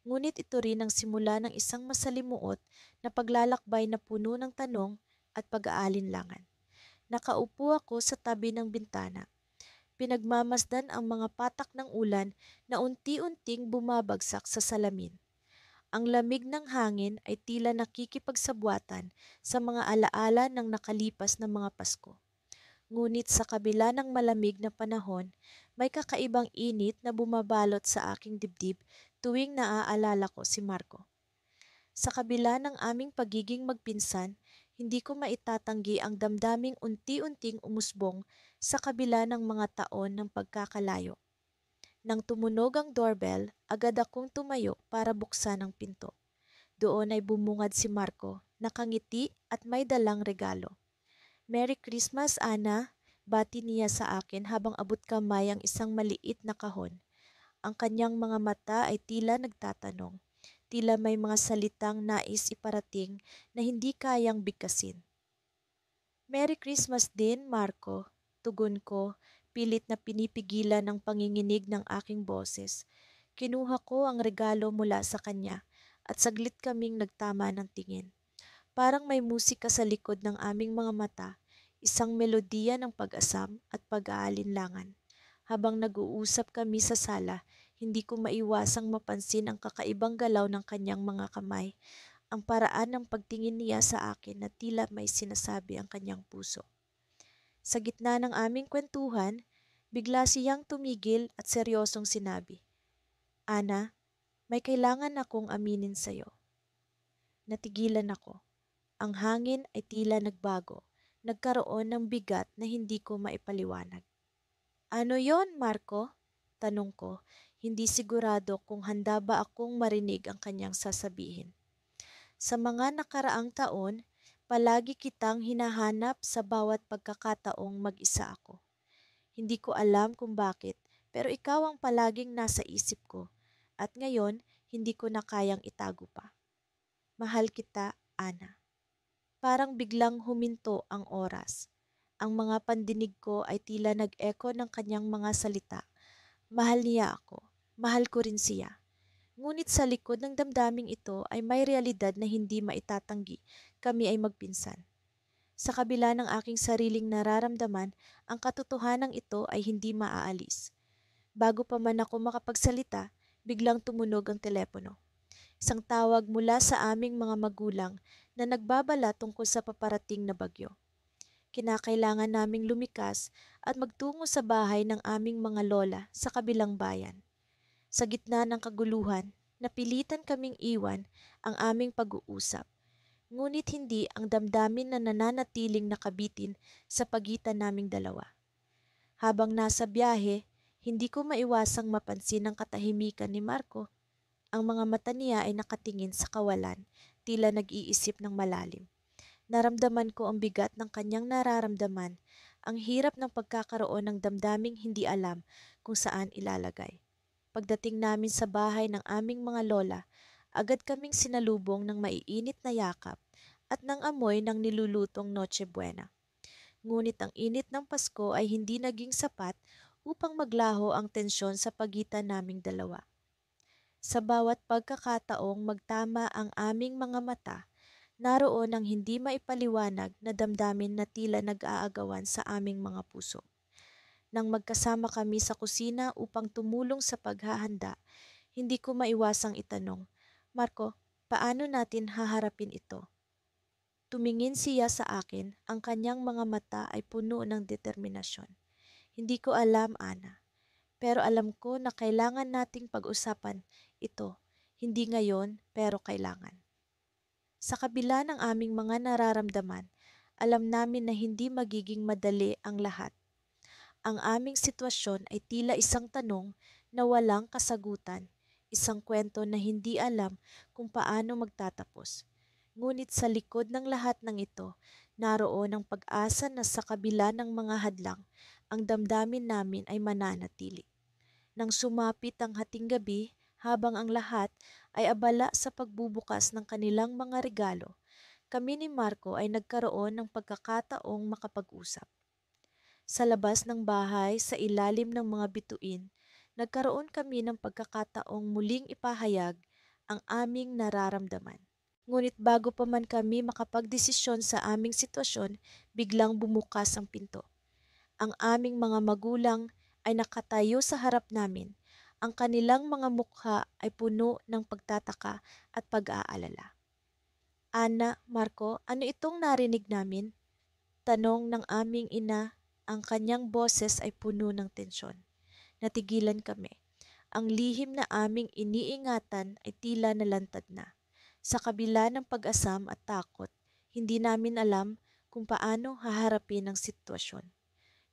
Speaker 1: Ngunit ito rin ang simula ng isang masalimuot na paglalakbay na puno ng tanong at pag-aalinlangan. Nakaupo ako sa tabi ng bintana. Pinagmamasdan ang mga patak ng ulan na unti-unting bumabagsak sa salamin. Ang lamig ng hangin ay tila nakikipagsabwatan sa mga alaala ng nakalipas na mga Pasko. Ngunit sa kabila ng malamig na panahon, may kakaibang init na bumabalot sa aking dibdib tuwing naaalala ko si Marco. Sa kabila ng aming pagiging magpinsan, hindi ko maitatanggi ang damdaming unti-unting umusbong sa kabila ng mga taon ng pagkakalayo. Nang tumunog ang doorbell, agad akong tumayo para buksan ang pinto. Doon ay bumungad si Marco, nakangiti at may dalang regalo. Merry Christmas, Ana, bati niya sa akin habang abot kamay ang isang maliit na kahon. Ang kanyang mga mata ay tila nagtatanong. Tila may mga salitang nais iparating na hindi kayang bigkasin. Merry Christmas din, Marco, tugon ko, pilit na pinipigilan ang panginginig ng aking boses. Kinuha ko ang regalo mula sa kanya at saglit kaming nagtama ng tingin. Parang may musika sa likod ng aming mga mata, isang melodiya ng pag-asam at pag-aalinlangan. Habang nag-uusap kami sa sala, hindi ko maiwasang mapansin ang kakaibang galaw ng kanyang mga kamay, ang paraan ng pagtingin niya sa akin na tila may sinasabi ang kanyang puso. Sa gitna ng aming kwentuhan, bigla siyang tumigil at seryosong sinabi, "Ana, may kailangan akong aminin sa'yo." Natigilan ako. Ang hangin ay tila nagbago. Nagkaroon ng bigat na hindi ko maipaliwanag. "Ano yon, Marco?" Tanong ko, hindi sigurado kung handa ba akong marinig ang kanyang sasabihin. "Sa mga nakaraang taon, palagi kitang hinahanap sa bawat pagkakataong mag-isa ako. Hindi ko alam kung bakit, pero ikaw ang palaging nasa isip ko. At ngayon, hindi ko na kayang itago pa. Mahal kita, Ana." Parang biglang huminto ang oras. Ang mga pandinig ko ay tila nag-echo ng kanyang mga salita. Mahal niya ako. Mahal ko rin siya. Ngunit sa likod ng damdaming ito ay may realidad na hindi maitatanggi. Kami ay magpinsan. Sa kabila ng aking sariling nararamdaman, ang katotohanan ito ay hindi maaalis. Bago pa man ako makapagsalita, biglang tumunog ang telepono. Isang tawag mula sa aming mga magulang na nagbabala tungkol sa paparating na bagyo. Kinakailangan naming lumikas at magtungo sa bahay ng aming mga lola sa kabilang bayan. Sa gitna ng kaguluhan, napilitan kaming iwan ang aming pag-uusap. Ngunit hindi ang damdamin na nananatiling nakabitin sa pagitan naming dalawa. Habang nasa biyahe, hindi ko maiwasang mapansin ang katahimikan ni Marco. Ang mga mata niya ay nakatingin sa kawalan, tila nag-iisip ng malalim. Naramdaman ko ang bigat ng kanyang nararamdaman, ang hirap ng pagkakaroon ng damdaming hindi alam kung saan ilalagay. Pagdating namin sa bahay ng aming mga lola, agad kaming sinalubong ng maiinit na yakap at ng amoy ng nilulutong Noche Buena. Ngunit ang init ng Pasko ay hindi naging sapat upang maglaho ang tensyon sa pagitan naming dalawa. Sa bawat pagkakataong magtama ang aming mga mata, naroon ang hindi maipaliwanag na damdamin na tila nag-aagawan sa aming mga puso. Nang magkasama kami sa kusina upang tumulong sa paghahanda, hindi ko maiwasang itanong, "Marco, paano natin haharapin ito?" Tumingin siya sa akin, ang kanyang mga mata ay puno ng determinasyon. "Hindi ko alam, Ana. Pero alam ko na kailangan nating pag-usapan ito. Hindi ngayon, pero kailangan." Sa kabila ng aming mga nararamdaman, alam namin na hindi magiging madali ang lahat. Ang aming sitwasyon ay tila isang tanong na walang kasagutan, isang kwento na hindi alam kung paano magtatapos. Ngunit sa likod ng lahat ng ito, naroon ang pag-asa na sa kabila ng mga hadlang, ang damdamin namin ay mananatili. Nang sumapit ang hating gabi, habang ang lahat ay abala sa pagbubukas ng kanilang mga regalo, kami ni Marco ay nagkaroon ng pagkakataong makapag-usap. Sa labas ng bahay, sa ilalim ng mga bituin, nagkaroon kami ng pagkakataong muling ipahayag ang aming nararamdaman. Ngunit bago pa man kami makapagdesisyon sa aming sitwasyon, biglang bumukas ang pinto. Ang aming mga magulang ay nakatayo sa harap namin. Ang kanilang mga mukha ay puno ng pagtataka at pag-aalala. "Ana, Marco, ano itong narinig namin?" Tanong ng aming ina, ang kanyang boses ay puno ng tensyon. Natigilan kami. Ang lihim na aming iniingatan ay tila nalantad na. Sa kabila ng pag-asam at takot, hindi namin alam kung paano haharapin ang sitwasyon.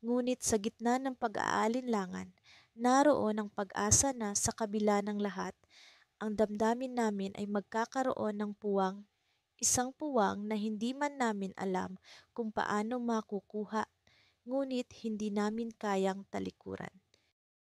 Speaker 1: Ngunit sa gitna ng pag-aalinlangan, naroon ang pag-asa na sa kabila ng lahat, ang damdamin namin ay magkakaroon ng puwang, isang puwang na hindi man namin alam kung paano makukuha, ngunit hindi namin kayang talikuran.